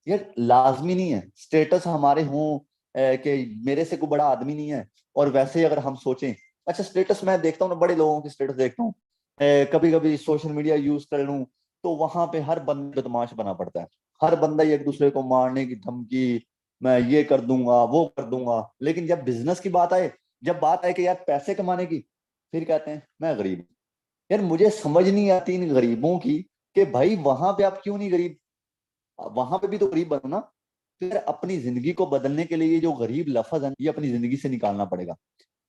यार लाजमी नहीं है स्टेटस हमारे हों कि मेरे से कोई बड़ा आदमी नहीं है, और वैसे ही अगर हम सोचें। अच्छा, स्टेटस मैं देखता हूँ ना, बड़े लोगों की स्टेटस देखता हूँ, कभी कभी सोशल मीडिया यूज कर लूं तो वहां पे हर बंदे बदमाश बना पड़ता है। हर बंदा एक दूसरे को मारने की धमकी, मैं ये कर दूंगा वो कर दूंगा। लेकिन जब बिजनेस की बात आए, जब बात आए कि यार पैसे कमाने की, फिर कहते हैं मैं गरीब हूं। यार मुझे समझ नहीं आती इन गरीबों की, कि भाई वहां पे आप क्यों नहीं गरीब, वहां पे भी तो गरीब बनो ना। फिर अपनी जिंदगी को बदलने के लिए ये जो गरीब लफ्ज है ये अपनी जिंदगी से निकालना पड़ेगा।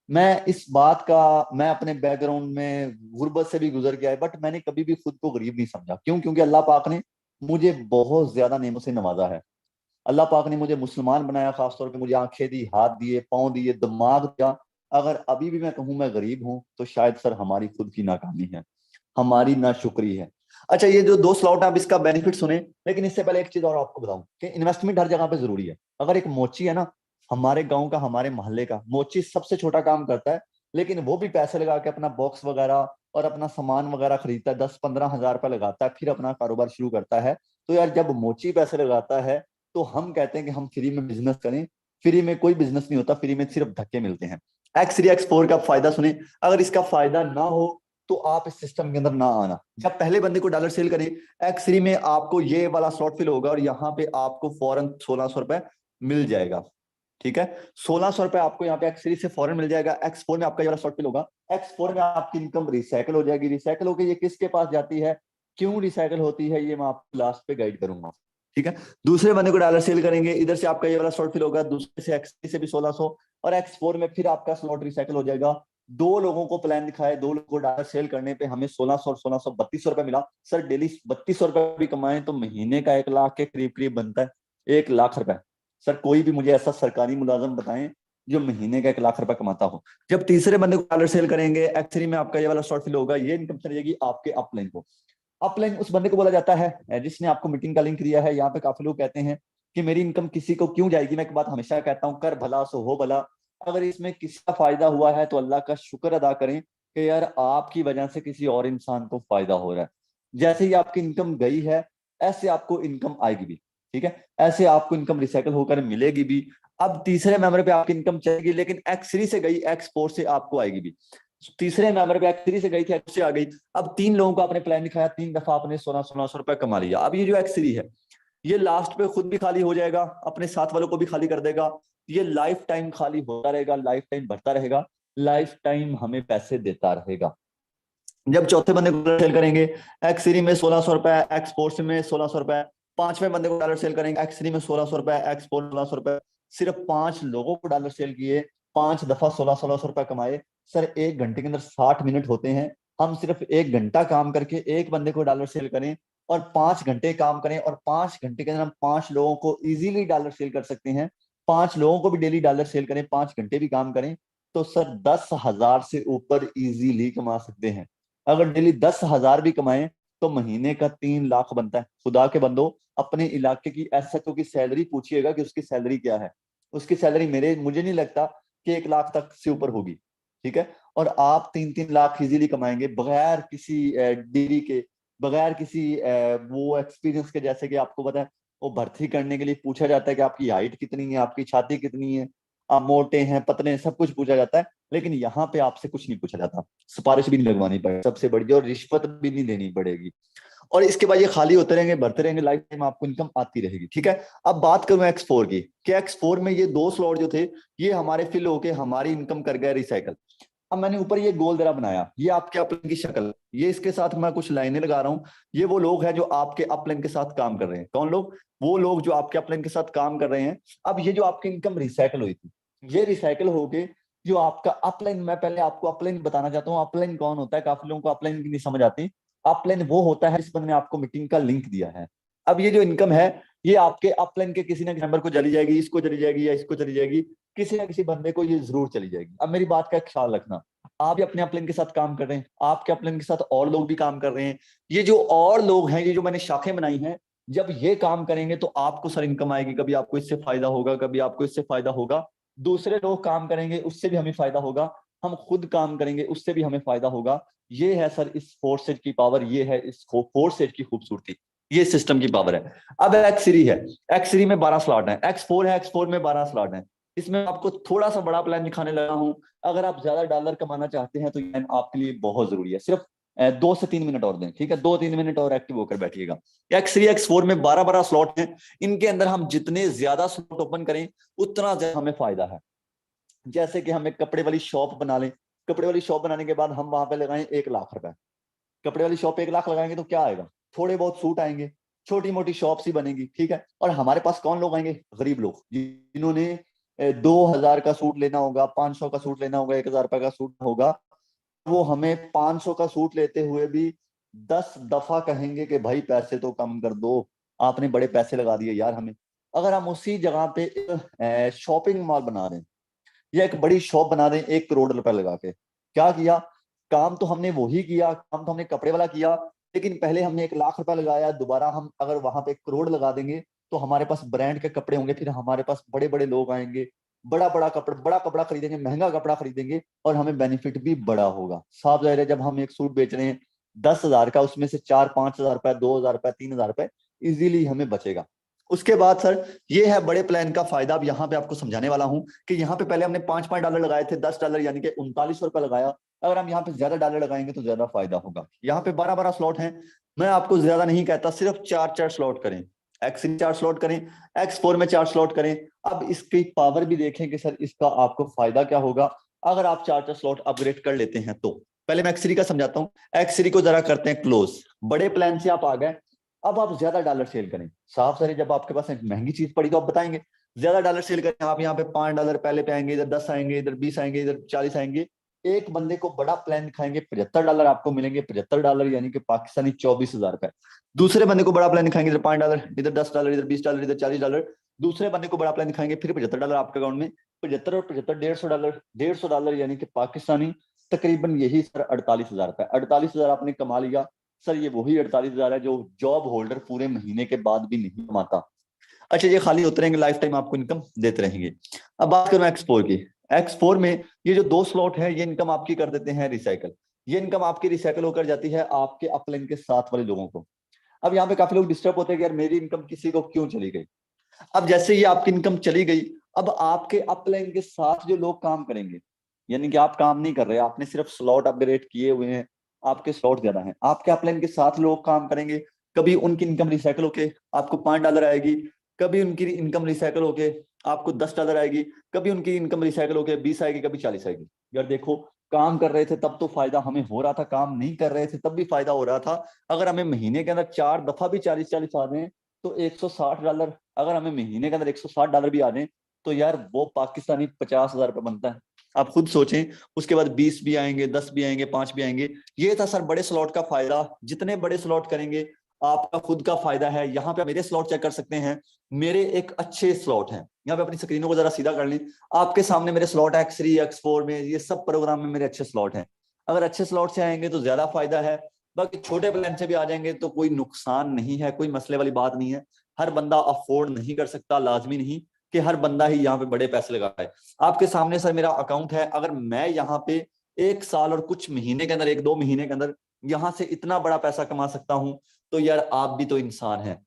मैं इस बात का, मैं अपने बैकग्राउंड में गुर्बत से भी गुजर गया है, बट मैंने कभी भी खुद को गरीब नहीं समझा। क्यों? क्योंकि अल्लाह पाक ने मुझे बहुत ज्यादा नेमतों से नवाजा है। अल्लाह पाक ने मुझे मुसलमान बनाया, खासतौर पे मुझे आंखें दी, हाथ दिए, पाँव दिए, दिमाग दिया। अगर अभी भी मैं कहूँ मैं गरीब हूँ, तो शायद सर हमारी खुद की नाकामी है, हमारी नाशुक्री है। अच्छा, ये जो दो स्लॉट है, आप इसका बेनिफिट सुने, लेकिन इससे पहले एक चीज और आपको बताऊं कि इन्वेस्टमेंट हर जगह पे जरूरी है। अगर एक मोची है ना, हमारे गांव का, हमारे मोहल्ले का मोची सबसे छोटा काम करता है, लेकिन वो भी पैसे लगा के अपना बॉक्स वगैरह और अपना सामान वगैरह खरीदता है, 10-15 हज़ार रुपये लगाता है, फिर अपना कारोबार शुरू करता है। तो यार जब मोची पैसे लगाता है, तो हम कहते हैं कि हम फ्री में बिजनेस करें। फ्री में कोई बिजनेस नहीं होता, फ्री में सिर्फ धक्के मिलते हैं। एक्स3 एक्स4 का फायदा सुने। अगर इसका फायदा ना हो, तो आप इस सिस्टम के अंदर ना आना। जब पहले बंदे को डॉलर सेल करें, एक्स3 में आपको ये वाला स्लॉट फिल होगा और यहाँ पे आपको फौरन 1600 रुपए मिल जाएगा। ठीक है, 1600 रुपए आपको यहाँ पे एक्स3 से फौरन मिल जाएगा। एक्स4 में आपका ये वाला स्लॉट फिल होगा। एक्स4 में आपकी इनकम रिसाइकल हो जाएगी। रिसाइकल होकर ये किसके पास जाती है, क्यों रिसाइकल होती है, ये मैं आपको लास्ट पे गाइड करूंगा। ठीक है, दूसरे बंदे को डॉलर सेल करेंगे, इधर से आपका ये वाला स्लॉट फिल होगा, दूसरे से एक्स3 से भी 1600, और एक्स4 में फिर आपका स्लॉट रिसाइकल हो जाएगा। दो लोगों को प्लान दिखाए, दो लोगों को डॉलर सेल करने पे हमें 1600 और 1600 3200 रुपए मिला। सर डेली 3200 रुपए भी कमाए तो महीने का 1 लाख के करीब करीब बनता है। 1 लाख रुपए। सर कोई भी मुझे ऐसा सरकारी मुलाजम बताएं जो महीने का 1 लाख रुपए कमाता हो। जब तीसरे बंदे को डॉलर सेल करेंगे, एक्स3 में आपका ये वाला शॉर्ट फिल होगा, ये इनकम चली जाएगी आपके अपलाइन को। अपलाइन उस बंदे को बोला जाता है जिसने आपको मीटिंग का लिंक दिया है। यहाँ पे काफी लोग कहते हैं कि मेरी इनकम किसी को क्यों जाएगी। मैं एक बात हमेशा कहता हूँ, कर भला सो हो भला। अगर इसमें किसी का फायदा हुआ है तो अल्लाह का शुक्र अदा करें कि यार आपकी वजह से किसी और इंसान को फायदा हो रहा है। जैसे ही आपकी इनकम गई है, ऐसे आपको इनकम आएगी भी। ठीक है, ऐसे आपको इनकम रिसाइकल होकर मिलेगी भी। अब तीसरे मेंबर पे आपकी इनकम चलेगी, लेकिन एक्स3 से गई, एक्स4 से आपको आएगी भी। तीसरे मेंबर पे एक्स3 से गई थी, एक्स से आ गई। अब 3 लोगों को आपने प्लान दिखाया, 3 दफा आपने 1600 रुपए कमा लिया। अब ये जो एक्स3 है, ये लास्ट पे खुद भी खाली हो जाएगा, अपने साथ वालों को भी खाली कर देगा। ये लाइफ टाइम खाली होता रहेगा, लाइफ टाइम बढ़ता रहेगा, लाइफ टाइम हमें पैसे देता रहेगा। जब चौथे बंदे को सेल करेंगे, एक्स3 में 1600 रुपए, एक्स4 में 1600 रुपए। पांचवें बंदे को डॉलर सेल करेंगे, एक्स3 में 1600 रुपए, एक्स4 1600 रुपए। सिर्फ 5 लोगों को डॉलर सेल किए, 5 दफा 1600 रुपए कमाए। सर 1 घंटे के अंदर 60 मिनट होते हैं। हम सिर्फ 1 घंटा काम करके एक बंदे को डॉलर सेल करें, और 5 घंटे काम करें, और 5 घंटे के अंदर हम 5 लोगों को इजीली डॉलर सेल कर सकते हैं। 5 लोगों को भी डेली डॉलर सेल करें, 5 घंटे भी काम करें, तो सर 10,000 से ऊपर इजीली कमा सकते हैं। अगर डेली 10,000 भी कमाए, तो महीने का 3 लाख बनता है। खुदा के बंदो, अपने इलाके की एसएचओ की सैलरी पूछिएगा कि उसकी सैलरी क्या है। उसकी सैलरी मुझे नहीं लगता कि 1 लाख तक से ऊपर होगी। ठीक है, और आप 3-3 लाख इजीली कमाएंगे बगैर किसी डिग्री के, बगैर किसी वो एक्सपीरियंस के। जैसे कि आपको पता है, वो भर्ती करने के लिए पूछा जाता है कि आपकी हाइट कितनी है, आपकी छाती कितनी है, आप मोटे हैं पतले हैं, सब कुछ पूछा जाता है। लेकिन यहाँ पे आपसे कुछ नहीं पूछा जाता, सिफारिश भी नहीं लगवानी पड़ेगी सबसे बड़ी, और रिश्वत भी नहीं देनी पड़ेगी। और इसके बाद ये खाली होते रहेंगे, बढ़ते रहेंगे, लाइफ टाइम आपको इनकम आती रहेगी। ठीक है, अब बात करूं एक्स4 की, कि एक्स4 में ये दो स्लॉट जो थे, ये हमारे फिल होके हमारी इनकम कर गए रिसाइकल। अब मैंने ऊपर ये गोल जरा बनाया, ये आपके अपलाइन की शक्ल, ये इसके साथ मैं कुछ लाइनें लगा रहा हूँ। ये वो लोग हैं जो आपके अपलाइन के साथ काम कर रहे हैं। कौन लोग? वो लोग जो आपके अपलाइन के साथ काम कर रहे हैं। अब ये जो आपकी इनकम रिसाइकल हुई थी, ये रिसाइकल होके जो आपका अपलाइन, मैं पहले आपको अपलाइन बताना चाहता हूँ। अपलाइन कौन होता है? काफी लोगों को अपलाइन की नहीं समझ आती। अपलाइन वो होता है जिस बंदे ने आपको मीटिंग का लिंक दिया है। अब ये जो इनकम है, ये आपके अपलाइन के किसी ना किसी मेंबर को चली जाएगी, इसको चली जाएगी, या इसको चली जाएगी, किसी ना किसी बंदे को ये जरूर चली जाएगी। अब मेरी बात का ख्याल रखना, आप भी अपने अपलाइन के साथ काम कर रहे हैं, आपके अपलाइन के साथ और लोग भी काम कर रहे हैं। ये जो और लोग हैं, ये जो मैंने शाखें बनाई हैं, जब ये काम करेंगे तो आपको सर इनकम आएगी। कभी आपको इससे फायदा होगा, कभी आपको इससे फायदा होगा। दूसरे लोग काम करेंगे, उससे भी हमें फायदा होगा। हम खुद काम करेंगे, उससे भी हमें फायदा होगा। ये है सर इस फोर्स एज की पावर, ये है इस फोर्स एज की खूबसूरती, ये सिस्टम की पावर है। अब एक्स3 है, एक्स3 में 12 स्लॉट है। एक्स4 है, एक्स4 में 12 स्लॉट है। इसमें आपको थोड़ा सा बड़ा प्लान दिखाने लगा हूं। अगर आप ज्यादा डॉलर कमाना चाहते हैं तो ये आपके लिए बहुत जरूरी है। सिर्फ 2 से 3 मिनट और दें, ठीक है, 2-3 मिनट और एक्टिव होकर बैठिएगा। एक्स3 एक्स4 में 12-12 स्लॉट हैं। इनके अंदर हम जितने ज्यादा स्लॉट ओपन करें, उतना ज्यादा हमें फायदा है। जैसे कि हम एक कपड़े वाली शॉप बना लें, कपड़े वाली शॉप बनाने के बाद हम वहां पे लगाएं 1 लाख रुपए। कपड़े वाली शॉप 1 लाख लगाएंगे तो क्या आएगा? थोड़े बहुत सूट आएंगे, छोटी मोटी शॉप्स ही बनेगी। ठीक है, और हमारे पास कौन लोग आएंगे? गरीब लोग, जिन्होंने 2000 का सूट लेना होगा, 500 का सूट लेना होगा, 1000 रुपए का सूट होगा, वो हमें 500 का सूट लेते हुए भी 10 दफा कहेंगे कि भाई पैसे तो कम कर दो, आपने बड़े पैसे लगा दिए यार हमें। अगर हम उसी जगह पे शॉपिंग मॉल बना रहे हैं या एक बड़ी शॉप बना रहे हैं 1 करोड़ रुपए लगा के, क्या किया? काम तो हमने वही किया, काम तो हमने कपड़े वाला किया, लेकिन पहले हमने 1 लाख रुपए लगाया, दोबारा हम अगर वहां पे 1 करोड़ लगा देंगे तो हमारे पास ब्रांड के कपड़े होंगे, फिर हमारे पास बड़े बड़े लोग आएंगे, बड़ा कपड़ा खरीदेंगे, महंगा कपड़ा खरीदेंगे, और हमें बेनिफिट भी बड़ा होगा। साफ जाहिर है, जब हम एक सूट बेच रहे हैं 10,000 का, उसमें से 4-5 हजार रुपए, 2,000 रुपए, 3,000 रुपए इजीली हमें बचेगा। उसके बाद सर, ये है बड़े प्लान का फायदा। अब यहाँ पे आपको समझाने वाला हूँ कि यहाँ पे पहले हमने $5 लगाए थे, $10 यानी कि $39 लगाया। अगर हम यहाँ पे ज्यादा डॉलर लगाएंगे तो ज्यादा फायदा होगा। यहाँ पे 12-12 स्लॉट हैं, मैं आपको ज्यादा नहीं कहता, सिर्फ 4-4 स्लॉट करें। X3 4 स्लॉट करें, X4 में 4 स्लॉट करें। अब इसकी पावर भी देखें कि सर इसका आपको फायदा क्या होगा अगर आप 4-4 स्लॉट अपग्रेड कर लेते हैं तो। पहले मैं X3 का समझाता हूँ। X3 को जरा करते हैं क्लोज। बड़े प्लान से आप आ गए, अब आप ज्यादा डॉलर सेल करें। साफ सारी, जब आपके पास एक महंगी चीज पड़ी तो आप बताएंगे ज्यादा डॉलर सेल करें। आप यहाँ पे $5 पहले पे आएंगे, इधर 10 आएंगे, इधर 20 आएंगे, इधर 40 आएंगे। एक बंदे को बड़ा प्लान दिखाएंगे, $75 आपको मिलेंगे, $75 यानी कि पाकिस्तानी 24,000 रुपए। दूसरे बंदे को बड़ा प्लान दिखाएंगे, इधर $5, इधर $10, इधर $20, इधर $40। दूसरे बंदे को बड़ा प्लान दिखाएंगे, फिर $75 आपके अकाउंट में। 75 और 75 $150, $150 यानी कि पाकिस्तानी तकरीबन यही सर 48,000 रुपए। 48,000 आपने कमा लिया। सर ये वही 48,000 है जो जॉब होल्डर पूरे महीने के बाद भी नहीं कमाता। अच्छा, ये खाली होते रहेंगे, लाइफ टाइम आपको इनकम देते रहेंगे। अब बात करूं एक्सपोर की। एक्सपोर में ये जो 2 स्लॉट है, ये इनकम आपकी कर देते हैं रिसाइकल। ये इनकम आपकी रिसाइकल होकर जाती है आपके अपलाइन के साथ वाले लोगों को। अब यहाँ पे काफी लोग डिस्टर्ब होते हैं कि यार मेरी इनकम किसी को क्यों चली गई। अब जैसे ये आपकी इनकम चली गई, अब आपके अपलाइन के साथ जो लोग काम करेंगे, यानी कि आप काम नहीं कर रहे, आपने सिर्फ स्लॉट अपग्रेड किए हुए हैं, आपके स्लॉट ज्यादा हैं, आपके अपलाइन के साथ लोग काम करेंगे। कभी उनकी इनकम रिसाइकल होके आपको $5 आएगी, कभी उनकी इनकम रिसाइकल होके आपको $10 आएगी, कभी उनकी इनकम रिसाइकल होके 20 आएगी, कभी 40 आएगी। यार देखो, काम कर रहे थे तब तो फायदा हमें हो रहा था, काम नहीं कर रहे थे तब भी फायदा हो रहा था। अगर हमें महीने के अंदर 4 दफा भी 40-40 आ रहे हैं तो $160, अगर हमें महीने के अंदर $160 भी आ जाए तो यार वो पाकिस्तानी 50,000 रुपये बनता है। आप खुद सोचें, उसके बाद 20 भी आएंगे, 10 भी आएंगे, 5 भी आएंगे। ये था सर बड़े स्लॉट का फायदा। जितने बड़े स्लॉट करेंगे आपका खुद का फायदा है। यहाँ पे मेरे स्लॉट चेक कर सकते हैं, मेरे एक अच्छे स्लॉट हैं। यहाँ पे अपनी स्क्रीनों को जरा सीधा कर लें, आपके सामने मेरे स्लॉट है X3 X4 में, ये सब प्रोग्राम में मेरे अच्छे स्लॉट हैं। अगर अच्छे स्लॉट से आएंगे तो ज्यादा फायदा है, बाकी छोटे प्लान से भी आ जाएंगे तो कोई नुकसान नहीं है, कोई मसले वाली बात नहीं है। हर बंदा अफोर्ड नहीं कर सकता, लाजमी नहीं कि हर बंदा ही यहाँ पे बड़े पैसे लगाए। आपके सामने सर मेरा अकाउंट है, अगर मैं यहाँ पे 1 साल और कुछ महीने के अंदर, 1-2 महीने के अंदर यहाँ से इतना बड़ा पैसा कमा सकता हूँ, तो यार आप भी तो इंसान हैं,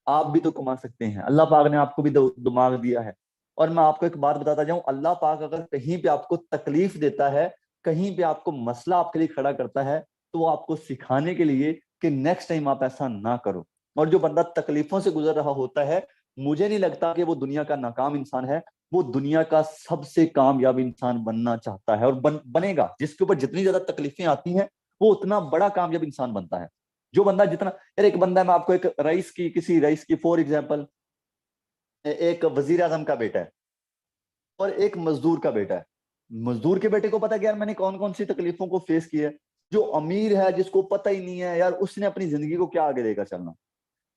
आप भी तो कमा सकते हैं। अल्लाह पाक ने आपको भी दिमाग दिया है। और मैं आपको एक बात बताता जाऊं, अल्लाह पाक अगर कहीं पे आपको तकलीफ देता है, कहीं पे आपको मसला आपके लिए खड़ा करता है, तो वो आपको सिखाने के लिए कि नेक्स्ट टाइम आप ऐसा ना करो। और जो बंदा तकलीफों से गुजर रहा होता है, मुझे नहीं लगता कि वो दुनिया का नाकाम इंसान है, वो दुनिया का सबसे कामयाब इंसान बनना चाहता है और बनेगा। जिसके ऊपर जितनी ज्यादा तकलीफें आती हैं वो उतना बड़ा कामयाब इंसान बनता है। जो बंदा जितना, यार एक बंदा है, मैं आपको एक रईस की, किसी रईस की फॉर एग्जाम्पल, एक वजीर आजम का बेटा है और एक मजदूर का बेटा है। मजदूर के बेटे को पता है कि यार मैंने कौन कौन सी तकलीफों को फेस किया है। जो अमीर है, जिसको पता ही नहीं है यार, उसने अपनी जिंदगी को क्या आगे लेकर चलना।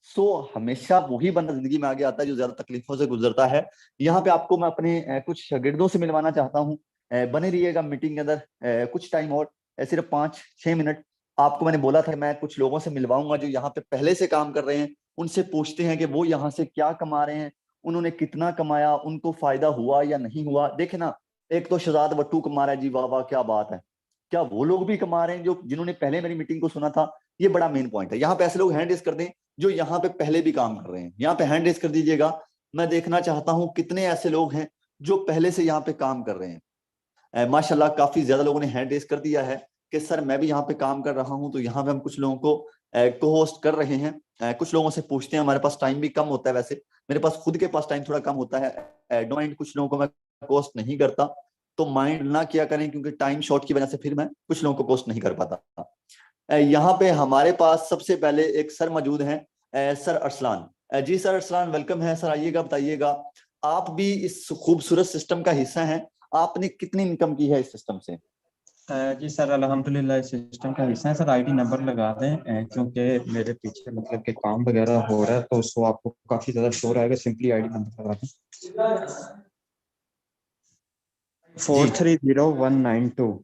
सो हमेशा वही बंदा जिंदगी में आगे आता है जो ज्यादा तकलीफों से गुजरता है। यहाँ पे आपको मैं अपने कुछ शागिर्दों से मिलवाना चाहता हूँ। बने रहिएगा मीटिंग के अंदर कुछ टाइम और, सिर्फ 5-6 मिनट। आपको मैंने बोला था कि मैं कुछ लोगों से मिलवाऊंगा जो यहाँ पे पहले से काम कर रहे हैं। उनसे पूछते हैं कि वो यहाँ से क्या कमा रहे हैं, उन्होंने कितना कमाया, उनको फायदा हुआ या नहीं हुआ। देखे ना, एक तो शहजाद वट्टू कमा रहा है जी, वाह वाह क्या बात है। क्या वो लोग भी कमा रहे हैं जो जिन्होंने पहले मेरी मीटिंग को सुना था? ये बड़ा मेन पॉइंट है। यहाँ पे ऐसे लोग हैंड रेज कर दें जो यहाँ पे पहले भी काम कर रहे हैं, यहाँ पे हैंड रेज कर दीजिएगा। मैं देखना चाहता हूँ कितने ऐसे लोग हैं जो पहले से यहाँ पे काम कर रहे हैं। माशाल्लाह काफी ज्यादा लोगों ने हैंड रेज कर दिया है कि सर मैं भी यहाँ पे काम कर रहा हूँ। तो यहाँ पे हम कुछ लोगों को को होस्ट कर रहे हैं। कुछ लोगों से पूछते हैं, हमारे पास टाइम भी कम होता है, वैसे मेरे पास खुद के पास टाइम थोड़ा कम होता है। डोंट माइंड, कुछ लोगों को मैं कोस्ट नहीं करता, तो माइंड ना किया करें, क्योंकि टाइम शॉर्ट की वजह से फिर मैं कुछ लोगों को कोस्ट नहीं कर पाता। यहाँ पे हमारे पास सबसे पहले एक सर मौजूद हैं, सर अरसलान। जी सर अरसलान, वेलकम है सर, आइएगा, बताइएगा आप भी इस खूबसूरत सिस्टम का हिस्सा हैं। आपने कितनी इनकम की है इस सिस्टम से? जी सर, अल्हम्दुलिल्लाह इस सिस्टम का हिस्सा है सर। आईडी नंबर लगा दें, क्योंकि मेरे पीछे मतलब कि काम वगैरह हो रहा है, तो उसको आपको काफ़ी ज़्यादा शोर आएगा। सिंपली आईडी नंबर लगा दें, जी। 430192।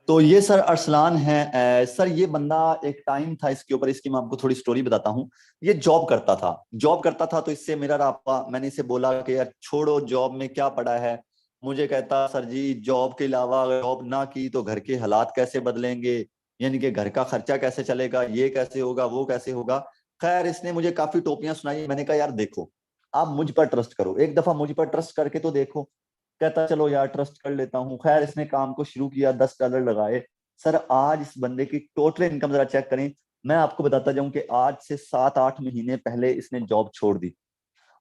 तो ये सर अरसलान है। सर ये बंदा, एक टाइम था इसके ऊपर, इसकी मैं आपको थोड़ी स्टोरी बताता हूँ। ये जॉब करता था, तो इससे मेरा रहा। मैंने इसे बोला कि यार छोड़ो, जॉब में क्या पड़ा है। मुझे कहता, सर जी जॉब के अलावा अगर जॉब ना की तो घर के हालात कैसे बदलेंगे, यानी कि घर का खर्चा कैसे चलेगा, ये कैसे होगा, वो कैसे होगा। खैर इसने मुझे काफी टोपियां सुनाई। मैंने कहा यार देखो, आप मुझ पर ट्रस्ट करो, एक दफा मुझ पर ट्रस्ट करके तो देखो। कहता चलो यार ट्रस्ट कर लेता हूँ। खैर इसने काम को शुरू किया, $10 लगाए। सर आज इस बंदे की टोटल इनकम जरा चेक करें। मैं आपको बताता जाऊं कि आज से 7-8 महीने पहले इसने जॉब छोड़ दी,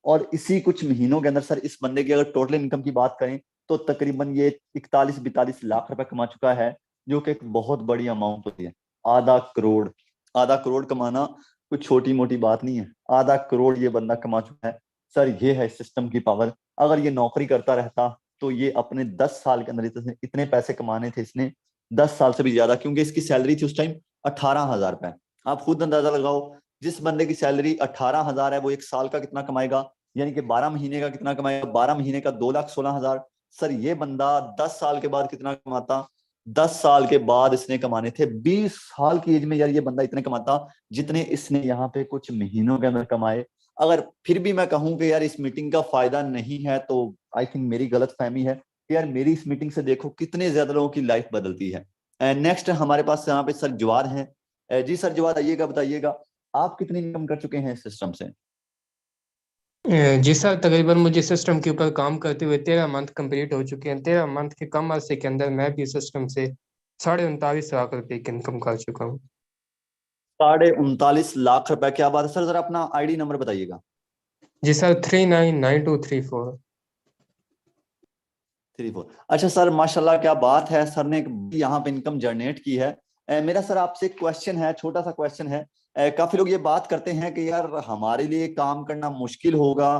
और इसी कुछ महीनों के अंदर सर इस बंदे की अगर टोटल इनकम की बात करें तो तकरीबन ये 41-42 लाख रुपए कमा चुका है, जो कि एक बहुत बड़ी अमाउंट होती है। आधा करोड़, आधा करोड़ कमाना कोई छोटी मोटी बात नहीं है। आधा करोड़ ये बंदा कमा चुका है। सर ये है सिस्टम की पावर। अगर ये नौकरी करता रहता तो ये अपने 10 साल के अंदर इतने इतने पैसे कमाने थे इसने, 10 साल से भी ज्यादा, क्योंकि इसकी सैलरी थी उस टाइम 18,000 रुपए। आप खुद अंदाजा लगाओ, जिस बंदे की सैलरी 18,000 है वो एक साल का कितना कमाएगा, यानी कि 12 महीने का कितना कमाएगा, 12 महीने का 2,16,000। सर ये बंदा 10 साल के बाद कितना कमाता? 10 साल के बाद इसने कमाने थे 20 साल की एज में, यार ये बंदा इतने कमाता जितने इसने यहाँ पे कुछ महीनों के अंदर कमाए। अगर फिर भी मैं कहूं कि यार इस मीटिंग का फायदा नहीं है, तो आई थिंक मेरी गलत फहमी है कि यार मेरी इस मीटिंग से देखो कितने ज्यादा लोगों की लाइफ बदलती है। नेक्स्ट हमारे पास यहाँ पे सर जवाद हैं। जी सर जवाद, आइएगा, बताइएगा आप कितनी इनकम कर चुके हैं इस सिस्टम से? जी सर, तकरीबन मुझे सिस्टम के ऊपर काम करते हुए 13 मंथ कंप्लीट हो चुके हैं। 13 मंथ के कम अरसे के अंदर मैं भी सिस्टम से 39.5 लाख रुपए की इनकम कर चुका हूँ। 39.5 लाख रुपए, क्या बात है सर। जरा अपना आईडी नंबर बताइएगा। जी सर, 399234। 3-4, अच्छा सर माशाल्लाह, क्या बात है। सर ने एक यहाँ पे इनकम जनरेट की है। मेरा सर आपसे एक क्वेश्चन है, छोटा सा क्वेश्चन है। काफी लोग ये बात करते हैं कि यार हमारे लिए काम करना मुश्किल होगा,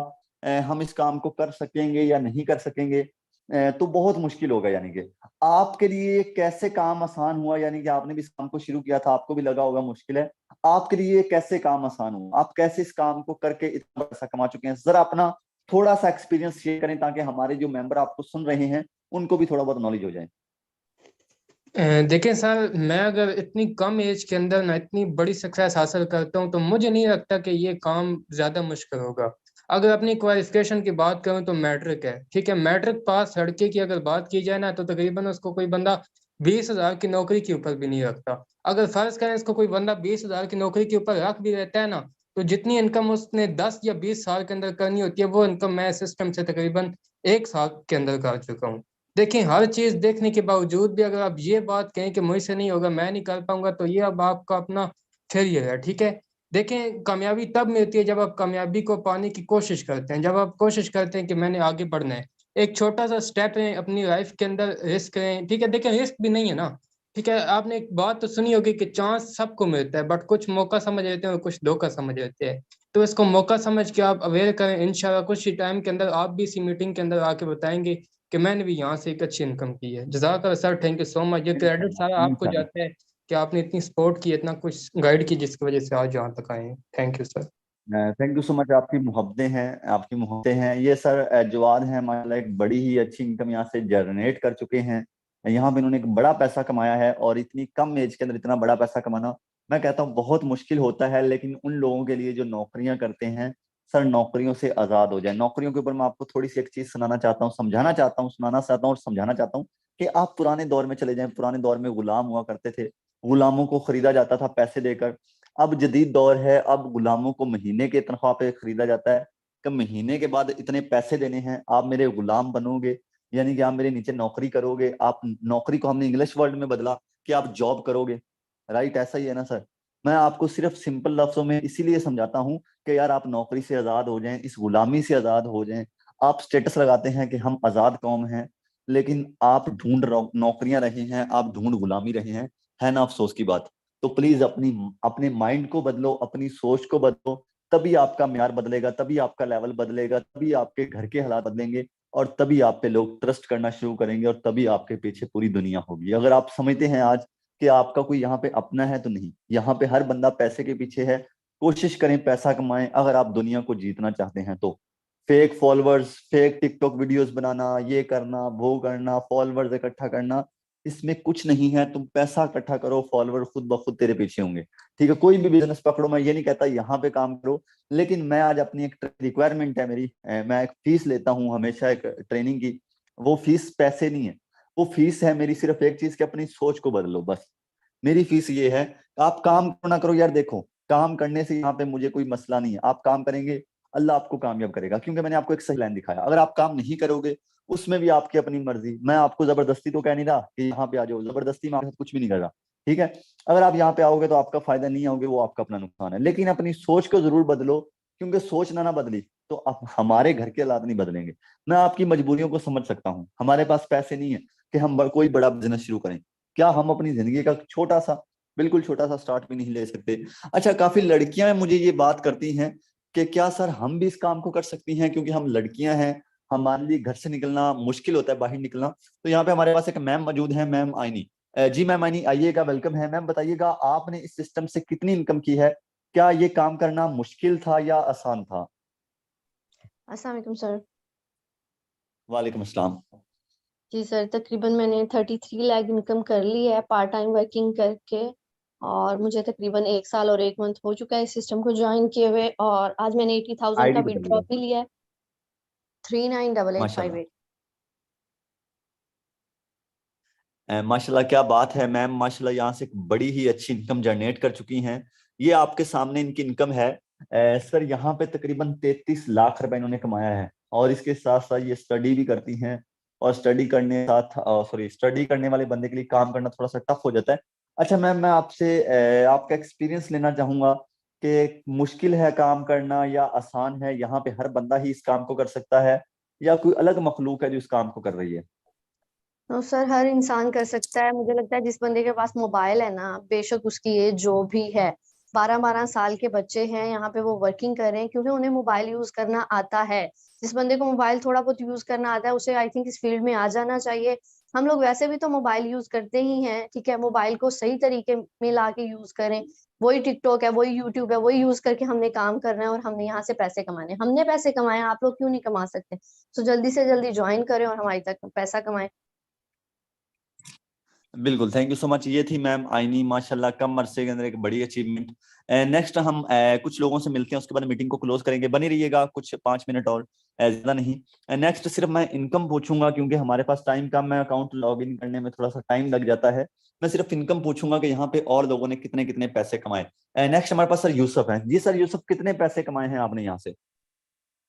हम इस काम को कर सकेंगे या नहीं कर सकेंगे। तो बहुत मुश्किल होगा, यानी कि आपके लिए कैसे काम आसान हुआ? यानी कि आपने भी इस काम को शुरू किया था, आपको भी लगा होगा मुश्किल है। आपके लिए कैसे काम आसान हुआ? आप कैसे इस काम को करके इतना पैसा कमा चुके हैं? जरा अपना थोड़ा सा एक्सपीरियंस शेयर करें, ताकि हमारे जो मेंबर आपको सुन रहे हैं उनको भी थोड़ा बहुत नॉलेज हो जाए। देखें सर, मैं अगर इतनी कम एज के अंदर ना इतनी बड़ी सक्सेस हासिल करता हूँ, तो मुझे नहीं लगता कि ये काम ज़्यादा मुश्किल होगा। अगर अपनी क्वालिफिकेशन की बात करूँ तो मैट्रिक है, ठीक है। मैट्रिक पास लड़के की अगर बात की जाए ना, तो तकरीबन उसको कोई बंदा 20,000 की नौकरी के ऊपर भी नहीं रखता। अगर फर्ज करें इसको कोई बंदा 20,000 की नौकरी के ऊपर रख भी रहता है ना, तो जितनी इनकम उसने 10 या 20 साल के अंदर करनी होती है, वो इनकम मैं सिस्टम से तकरीबन 1 साल के अंदर कर चुका हूँ। देखिए, हर चीज देखने के बावजूद भी अगर आप ये बात कहें कि मुझसे नहीं होगा, मैं नहीं कर पाऊंगा, तो ये अब आपका अपना फेलियर है, ठीक है। देखें, कामयाबी तब मिलती है जब आप कामयाबी को पाने की कोशिश करते हैं, जब आप कोशिश करते हैं कि मैंने आगे बढ़ना है। एक छोटा सा स्टेप है अपनी लाइफ के अंदर, रिस्क है, ठीक है। देखें, रिस्क भी नहीं है ना, ठीक है। आपने एक बात तो सुनी होगी कि चांस सबको मिलता है, बट कुछ मौका समझ लेते हैं और कुछ धोखा समझ लेते हैं। तो इसको मौका समझ के आप अवेयर करें। इंशाल्लाह कुछ ही टाइम के अंदर आप भी इसी मीटिंग के अंदर आके बताएंगे कि मैंने भी यहाँ से एक अच्छी इनकम की है। जज़ाकल्लाह sir, thank you so much. ये क्रेडिट इंशाल्लाह सारा आपको इंशाल्लाह। जाता है कि आपने इतनी सपोर्ट की, इतना कुछ गाइड की, जिसकी वजह से आज यहाँ तक आए हैं। Thank you sir. Thank you so much. आपकी मोहब्बतें हैं, आपकी मोहब्बतें हैं। ये सर जवाद हैं माशाल्लाह, एक बड़ी ही अच्छी इनकम यहाँ से जनरेट कर चुके हैं। यहाँ पे इन्होंने एक बड़ा पैसा कमाया है, और इतनी कम एज के अंदर इतना बड़ा पैसा कमाना, मैं कहता हूँ बहुत मुश्किल होता है। लेकिन उन लोगों के लिए जो नौकरियां करते हैं, सर नौकरियों से आजाद हो जाए। नौकरियों के ऊपर मैं आपको थोड़ी सी एक चीज सुनाना चाहता हूँ, समझाना चाहता हूँ, सुनाना चाहता हूँ और समझाना चाहता हूँ कि आप पुराने दौर में चले जाएं। पुराने दौर में गुलाम हुआ करते थे, गुलामों को खरीदा जाता था पैसे देकर। अब जदीद दौर है, अब गुलामों को महीने के तनख्वाह पे खरीदा जाता है, कि महीने के बाद इतने पैसे देने हैं, आप मेरे गुलाम बनोगे, यानी कि आप मेरे नीचे नौकरी करोगे। आप नौकरी को हमने इंग्लिश वर्ड में बदला कि आप जॉब करोगे। राइट, ऐसा ही है ना सर। मैं आपको सिर्फ सिंपल लफ्जों में इसीलिए समझाता हूँ कि यार आप नौकरी से आजाद हो जाएं, इस गुलामी से आजाद हो जाएं। आप स्टेटस लगाते हैं कि हम आजाद कौम हैं, लेकिन आप ढूंढ नौकरियां रहे हैं, आप ढूंढ गुलामी रहे हैं। है ना अफसोस की बात। तो प्लीज अपनी अपने माइंड को बदलो, अपनी सोच को बदलो। तभी आपका म्यार बदलेगा, तभी आपका लेवल बदलेगा, तभी आपके घर के हालात बदलेंगे, और तभी आप पे लोग ट्रस्ट करना शुरू करेंगे, और तभी आपके पीछे पूरी दुनिया होगी। अगर आप समझते हैं आज कि आपका कोई यहाँ पे अपना है, तो नहीं, यहाँ पे हर बंदा पैसे के पीछे है। कोशिश करें पैसा कमाएं अगर आप दुनिया को जीतना चाहते हैं तो। Fake followers, fake TikTok videos बनाना, ये करना वो करना, फॉलोअर्स इकट्ठा करना, इसमें कुछ नहीं है। तुम पैसा इकट्ठा करो, फॉलोअर खुद ब खुद तेरे पीछे होंगे। ठीक है, कोई भी बिजनेस पकड़ो, मैं ये नहीं कहता यहाँ पे काम करो, लेकिन मैं आज अपनी एक रिक्वायरमेंट है मेरी, मैं एक फीस लेता हूँ हमेशा एक ट्रेनिंग की। वो फीस पैसे नहीं है, वो फीस है मेरी सिर्फ एक चीज की, अपनी सोच को बदलो बस। मेरी फीस ये है, आप काम करो ना करो यार, देखो काम करने से यहाँ पे मुझे कोई मसला नहीं है। आप काम करेंगे, अल्लाह आपको कामयाब करेगा, क्योंकि मैंने आपको एक सही लाइन दिखाया। अगर आप काम नहीं करोगे, उसमें भी आपकी अपनी मर्जी, मैं आपको जबरदस्ती तो कह नहीं रहा कि यहाँ पे आ जाओ, जबरदस्ती में आपके साथ कुछ भी नहीं कर रहा। ठीक है, अगर आप यहाँ पे आओगे तो आपका फायदा नहीं आओगे, वो आपका अपना नुकसान है, लेकिन अपनी सोच को जरूर बदलो, क्योंकि सोच ना बदली तो अब हमारे घर के हालात नहीं बदलेंगे। मैं आपकी मजबूरियों को समझ सकता हूँ, हमारे पास पैसे नहीं है कि हम कोई बड़ा बिजनेस शुरू करें। क्या हम अपनी जिंदगी का छोटा सा, बिल्कुल छोटा सा स्टार्ट भी नहीं ले सकते? अच्छा, काफी लड़कियां मुझे ये बात करती हैं कि क्या सर हम भी इस काम को कर सकती हैं, क्योंकि हम लड़कियां हैं, हमारे लिए घर से निकलना मुश्किल होता है, बाहर निकलना। तो यहाँ पे हमारे पास एक मैम मौजूद है, मैम आईनी। जी मैम आईनी, आइएगा, वेलकम है मैम। बताइएगा आपने इस सिस्टम से कितनी इनकम की है? क्या ये काम करना मुश्किल था या आसान था? अस्सलाम वालेकुम सर। वालेकुम अस्सलाम। जी सर, तकरीबन मैंने 33 लाख इनकम कर ली है पार्ट टाइम वर्किंग करके, और मुझे तकरीबन 1 साल और 1 मंथ हो चुका है इस सिस्टम को ज्वाइन किए हुए, और आज मैंने 80,000 का आईडी विड्रॉ बताइएगा। भी लिया है। 398858। माशाल्लाह, माशाल्लाह, क्या बात है मैम, माशाल्लाह, यहाँ से एक बड़ी ही अच्छी इनकम जनरेट कर चुकी हैं। ये आपके सामने इनकी इनकम है। सर यहाँ पे तकरीबन 33 लाख रुपए इन्होंने कमाया है, और इसके साथ साथ ये स्टडी भी करती हैं। और स्टडी करने साथ, सॉरी, स्टडी करने वाले बंदे के लिए काम करना थोड़ा सा टफ हो जाता है। अच्छा मैम, मैं आपसे आपका एक्सपीरियंस लेना चाहूंगा कि मुश्किल है काम करना या आसान है? यहाँ पे हर बंदा ही इस काम को कर सकता है, या कोई अलग मखलूक है जो इस काम को कर रही है? तो सर हर इंसान कर सकता है। मुझे लगता है जिस बंदे के पास मोबाइल है ना, बेशक उसकी एज जो भी है, 12-12 साल के बच्चे हैं यहाँ पे, वो वर्किंग कर रहे हैं क्योंकि उन्हें मोबाइल यूज करना आता है। जिस बंदे को मोबाइल थोड़ा बहुत यूज करना आता है, उसे आई थिंक इस फील्ड में आ जाना चाहिए। हम लोग वैसे भी तो मोबाइल यूज करते ही हैं, ठीक है, मोबाइल को सही तरीके में ला के यूज करें। वही टिकटॉक है, वही यूट्यूब है, वही यूज करके हमने काम करना है और हमने यहाँ से पैसे कमाने हैं। हमने पैसे कमाए, आप लोग क्यों नहीं कमा सकते? तो जल्दी से जल्दी ज्वाइन करें और हमारी तक पैसा कमाएं। बिल्कुल, थैंक यू सो मच। ये थी मैम आईनी, माशाल्लाह कम अरसे के अंदर एक बड़ी अचीवमेंट। नेक्स्ट हम कुछ लोगों से मिलते हैं, उसके बाद मीटिंग को क्लोज करेंगे। बनी रहिएगा कुछ 5 मिनट और, ज्यादा नहीं। नेक्स्ट सिर्फ मैं इनकम पूछूंगा, क्योंकि हमारे पास टाइम कम है, अकाउंट लॉग इन करने में थोड़ा सा टाइम लग जाता है। मैं सिर्फ इनकम पूछूंगा कि यहाँ पे और लोगों ने कितने कितने पैसे कमाए। नेक्स्ट हमारे पास सर यूसुफ है। जी सर यूसुफ, कितने पैसे कमाए हैं आपने यहाँ से?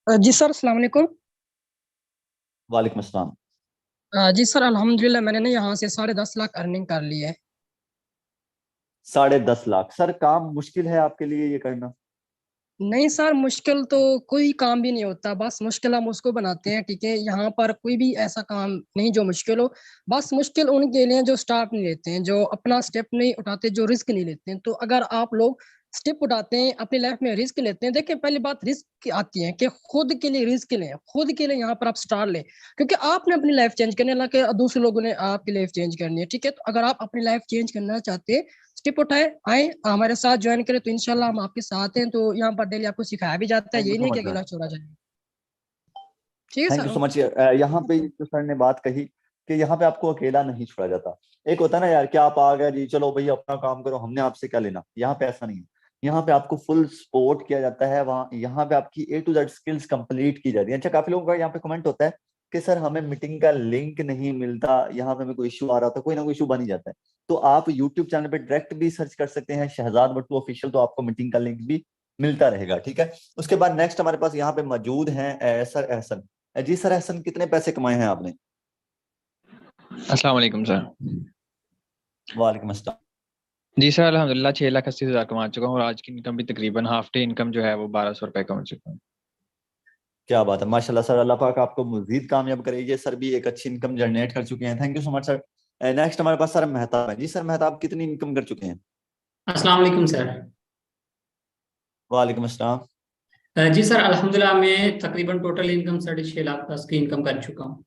जी सर, अस्सलाम वालेकुम। वालेकुम अस्सलाम। जी सर, अल्हम्दुलिल्लाह मैंने ना यहाँ से 10.5 लाख अर्निंग कर ली है। 10.5 लाख? सर काम मुश्किल है आपके लिए ये करना? नहीं सर, मुश्किल तो कोई काम भी नहीं होता, बस मुश्किल हम उसको बनाते हैं। ठीक है, यहाँ पर कोई भी ऐसा काम नहीं जो मुश्किल हो। बस मुश्किल उनके लिए जो स्टार्ट नहीं लेते हैं, जो अपना स्टेप नहीं उठाते, जो रिस्क नहीं लेते हैं। तो अगर आप लोग स्टेप उठाते हैं, अपनी लाइफ में रिस्क लेते हैं, देखिए पहली बात रिस्क आती है कि खुद के लिए रिस्क लें, खुद के लिए यहाँ पर आप स्टार्ट लें, क्योंकि आपने अपनी लाइफ चेंज करनी है, ना कि दूसरे लोगों ने आपकी लाइफ चेंज करनी है। ठीक है, तो अगर आप अपनी लाइफ चेंज करना चाहते हैं, स्टेप उठाए, आए हमारे साथ ज्वाइन करें, तो इंशाल्लाह हम आपके साथ हैं। तो यहाँ पर डेली आपको सिखाया भी जाता है, थैंक यू यही सो नहीं कि मच सर। अकेला छोड़ा जाए। ठीक है thank you sir, so okay. Much. यहाँ पे जो सर ने बात कही कि यहाँ पे आपको अकेला नहीं छोड़ा जाता। एक होता है ना यार, क्या आप आ गए जी, चलो भाई अपना काम करो, हमने आपसे क्या लेना। यहाँ पे ऐसा नहीं है, यहाँ पे आपको फुल सपोर्ट किया जाता है। वहाँ यहाँ पे आपकी A to Z skills complete की जाती है। अच्छा, काफी लोगों का यहाँ पे कमेंट होता है कि सर हमें मीटिंग का लिंक नहीं मिलता, यहाँ पे हमें कोई इशू आ रहा था, कोई ना कोई इशू बन ही जाता है। तो आप यूट्यूब चैनल पे डायरेक्ट भी सर्च कर सकते हैं शहजाद भट्टू ऑफिशियल, तो आपको मीटिंग का लिंक भी मिलता रहेगा। ठीक है, उसके बाद नेक्स्ट हमारे पास यहाँ पे मौजूद हैं सर एहसन। जी सर एहसन, कितने पैसे कमाए हैं आपने? अस्सलाम वालेकुम सर। वालेकुम अस्सलाम। जी सर, अल्हम्दुलिल्लाह 6,80,000 कमा चुका हूँ, और आज की इनकम भी तकरीबन हाफ डे इनकम जो है वो 1,200 रुपए कमा चुका हूँ। क्या बात है, माशाल्लाह सर, अल्लाह पाक आपको मजीद कामयाब करे। ये सर भी एक अच्छी इनकम जनरेट कर चुके हैं, thank you so much sir. Next हमारे पास सर मेहताब है। जी सर मेहताब, कितनी इनकम कर चुके हैं? अस्सलाम वालेकुम सर। वालेकुम अस्सलाम। जी सर, अल्हम्दुलिल्लाह मैं तकरीबन टोटल इनकम 6.5 लाख प्लस की इनकम कर चुका हूँ।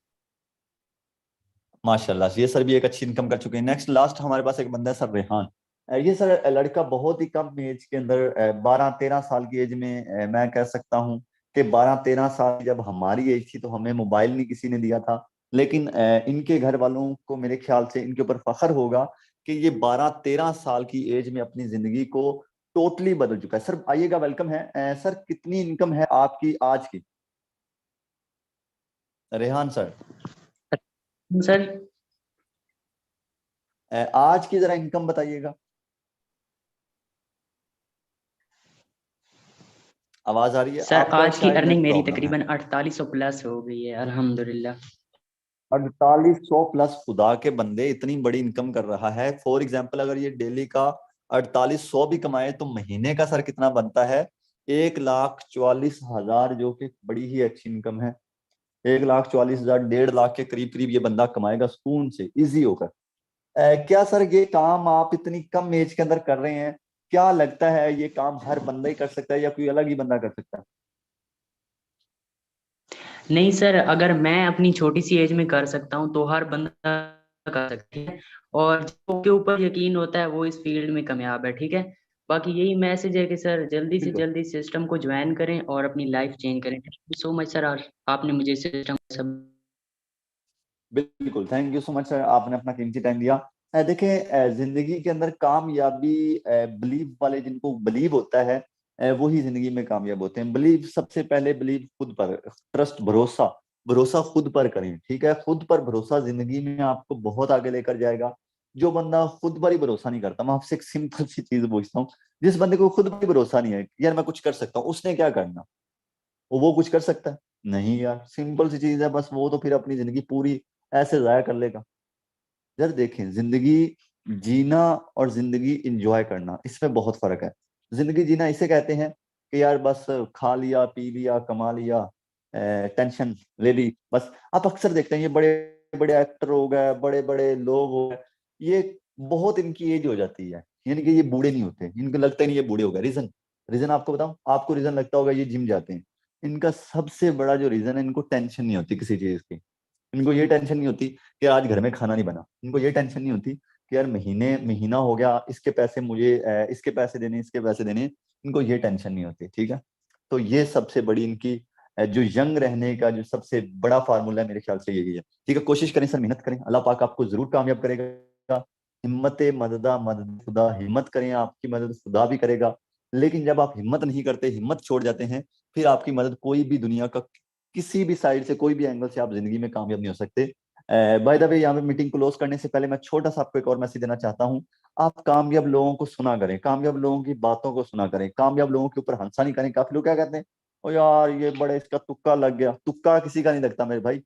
माशाल्लाह, ये सर भी एक अच्छी इनकम कर चुके हैं। नेक्स्ट लास्ट हमारे पास एक बंदा है सर, रेहान। ये सर लड़का बहुत ही कम एज के अंदर 12-13 साल की एज में मैं कह सकता हूँ कि 12-13 साल जब हमारी एज थी तो हमें मोबाइल नहीं किसी ने दिया था। लेकिन इनके घर वालों को मेरे ख्याल से इनके ऊपर फख्र होगा कि ये 12-13 साल की एज में अपनी जिंदगी को टोटली बदल चुका है। सर आइएगा, वेलकम है। सर कितनी इनकम है आपकी आज की, रेहान सर? सर आज की जरा इनकम बताइएगा। आवाज आ रही है? सर आपका आज की शायद अर्निंग नेट मेरी प्रॉब्लम है। तकरीबन 4800 प्लस हो गई है अल्हम्दुलिल्लाह। 4800 प्लस? खुदा के बंदे, इतनी बड़ी इनकम कर रहा है। फॉर एग्जाम्पल अगर ये डेली का 4800 भी कमाए तो महीने का सर कितना बनता है? 1,44,000, जो कि बड़ी ही अच्छी इनकम है। 1,44,000, 1.5 लाख के करीब करीब ये बंदा कमाएगा सुकून से, इजी होकर। क्या सर ये काम आप इतनी कम एज के अंदर कर रहे हैं? क्या लगता है ये काम हर बंदा ही कर सकता है या कोई अलग ही बंदा कर सकता है? नहीं सर, अगर मैं अपनी छोटी सी एज में कर सकता हूँ तो हर बंदा कर सकता है, और जिसके ऊपर यकीन होता है वो इस फील्ड में कामयाब है। ठीक है, बाकी यही मैसेज है कि सर जल्दी से बिल्कुल जल्दी सिस्टम को ज्वाइन करें और अपनी लाइफ चेंज करें। Thank you so much sir, आपने मुझे सिस्टम सब। बिल्कुल, thank you so much sir, आपने अपना कीमती टाइम दिया। देखें, जिंदगी के अंदर कामयाबी बिलीव वाले, जिनको बिलीव होता है वही जिंदगी में कामयाब होते हैं। बिलीव, सबसे पहले बिलीव खुद पर, ट्रस्ट, भरोसा। भरोसा खुद पर करें, ठीक है? खुद पर भरोसा जिंदगी में आपको बहुत आगे लेकर जाएगा। जो बंदा खुद पर ही भरोसा नहीं करता, मैं आपसे एक सिंपल सी चीज पूछता हूँ, जिस बंदे को खुद पर ही भरोसा नहीं है यार मैं कुछ कर सकता हूँ, उसने क्या करना? वो कुछ कर सकता है? नहीं यार, सिंपल सी चीज है बस, वो तो फिर अपनी जिंदगी पूरी ऐसे जाया कर लेगा। यार देखें, जिंदगी जीना और जिंदगी इंजॉय करना, इसमें बहुत फर्क है। जिंदगी जीना इसे कहते हैं कि यार बस खा लिया, पी लिया, कमा लिया, टेंशन ले ली, बस। आप अक्सर देखते हैं ये बड़े बड़े एक्टर हो गए, बड़े बड़े लोग हो गए, ये बहुत इनकी एज हो जाती है, यानी कि ये बूढ़े नहीं होते, इनको लगता ही नहीं ये बूढ़े हो गए। रीजन, रीजन आपको बताऊं? आपको रीजन लगता होगा ये जिम जाते हैं। इनका सबसे बड़ा जो रीजन है, इनको टेंशन नहीं होती किसी चीज की। इनको ये टेंशन नहीं होती कि आज घर में खाना नहीं बना। इनको ये टेंशन नहीं होती कि यार महीना हो गया, इसके पैसे मुझे इसके पैसे देने, इसके पैसे देने। इनको ये टेंशन नहीं होती, ठीक है? तो ये सबसे बड़ी इनकी जो यंग रहने का जो सबसे बड़ा फार्मूला है, मेरे ख्याल से यही है। ठीक है, कोशिश करें सर, मेहनत करें, अल्लाह पाक आपको जरूर कामयाब करेगा। हिम्मत मददा मदद खुदा, हिम्मत करें, आपकी मदद खुदा भी करेगा। लेकिन जब आप हिम्मत नहीं करते, हिम्मत छोड़ जाते हैं, फिर आपकी मदद कोई भी दुनिया का किसी भी साइड से, कोई भी एंगल से आप जिंदगी में कामयाब नहीं हो सकते। बाय द वे, यहाँ पे मीटिंग क्लोज करने से पहले मैं छोटा सा आपको एक और मैसेज देना चाहता हूँ। आप कामयाब लोगों को सुना करें, कामयाब लोगों की बातों को सुना करें, कामयाब लोगों के ऊपर हंसा नहीं करें। काफी लोग क्या कहते हैं, ओ यार ये बड़े, इसका तुक्का लग गया। तुक्का किसी का नहीं लगता मेरे भाई।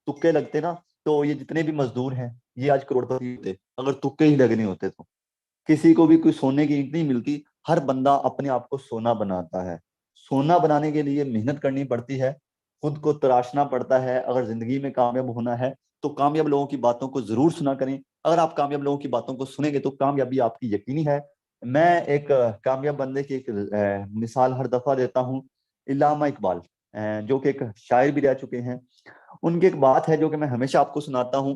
तुक्के लगते ना तो ये जितने भी मजदूर हैं ये आज करोड़पति होते, अगर तुक्के ही लगने होते तो। किसी को भी कोई सोने की ईंट नहीं मिलती, हर बंदा अपने आप को सोना बनाता है। सोना बनाने के लिए मेहनत करनी पड़ती है, खुद को तराशना पड़ता है। अगर जिंदगी में कामयाब होना है तो कामयाब लोगों की बातों को जरूर सुना करें। अगर आप कामयाब लोगों की बातों को सुनेंगे तो कामयाबी आपकी यकीनी है। मैं एक कामयाब बंदे की एक मिसाल हर दफा देता हूँ, इल्लामा इकबाल, जो कि एक शायर भी रह चुके हैं। उनकी एक बात है जो कि मैं हमेशा आपको सुनाता हूँ।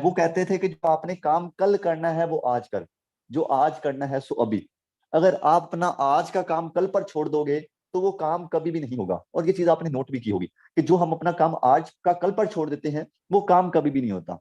वो कहते थे कि जो आपने काम कल करना है वो आज कर, जो आज करना है सो अभी। अगर आप अपना आज का काम कल पर छोड़ दोगे तो वो काम कभी भी नहीं होगा। और ये चीज आपने नोट भी की होगी कि जो हम अपना काम आज का कल पर छोड़ देते हैं वो काम कभी भी नहीं होता।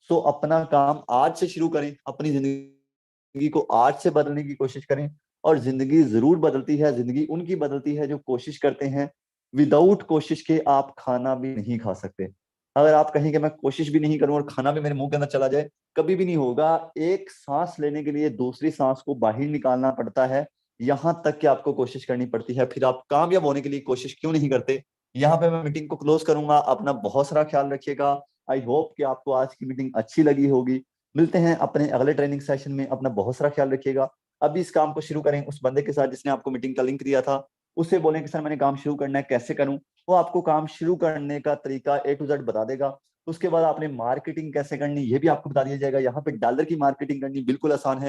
सो अपना काम आज से शुरू करें, अपनी जिंदगी को आज से बदलने की कोशिश करें। और जिंदगी जरूर बदलती है, जिंदगी उनकी बदलती है जो कोशिश करते हैं। विदाउट कोशिश के आप खाना भी नहीं खा सकते। अगर आप कहें कि मैं कोशिश भी नहीं करूं और खाना भी मेरे मुंह के अंदर चला जाए, कभी भी नहीं होगा। एक सांस लेने के लिए दूसरी सांस को बाहर निकालना पड़ता है, यहां तक कि आपको कोशिश करनी पड़ती है। फिर आप कामयाब होने के लिए कोशिश क्यों नहीं करते? यहाँ पे मैं मीटिंग को क्लोज करूंगा। अपना बहुत सारा ख्याल रखिएगा। आई होप कि आपको आज की मीटिंग अच्छी लगी होगी। मिलते हैं अपने अगले ट्रेनिंग सेशन में। अपना बहुत सारा ख्याल रखिएगा। अभी इस काम को शुरू करें उस बंदे के साथ जिसने आपको मीटिंग का लिंक दिया था। उससे बोलें कि सर मैंने काम शुरू करना है, कैसे करूं? वो आपको काम शुरू करने का तरीका A to Z बता देगा। उसके बाद आपने मार्केटिंग कैसे करनी ये भी आपको बता दिया जाएगा। यहाँ पे डॉलर की मार्केटिंग करनी बिल्कुल आसान है।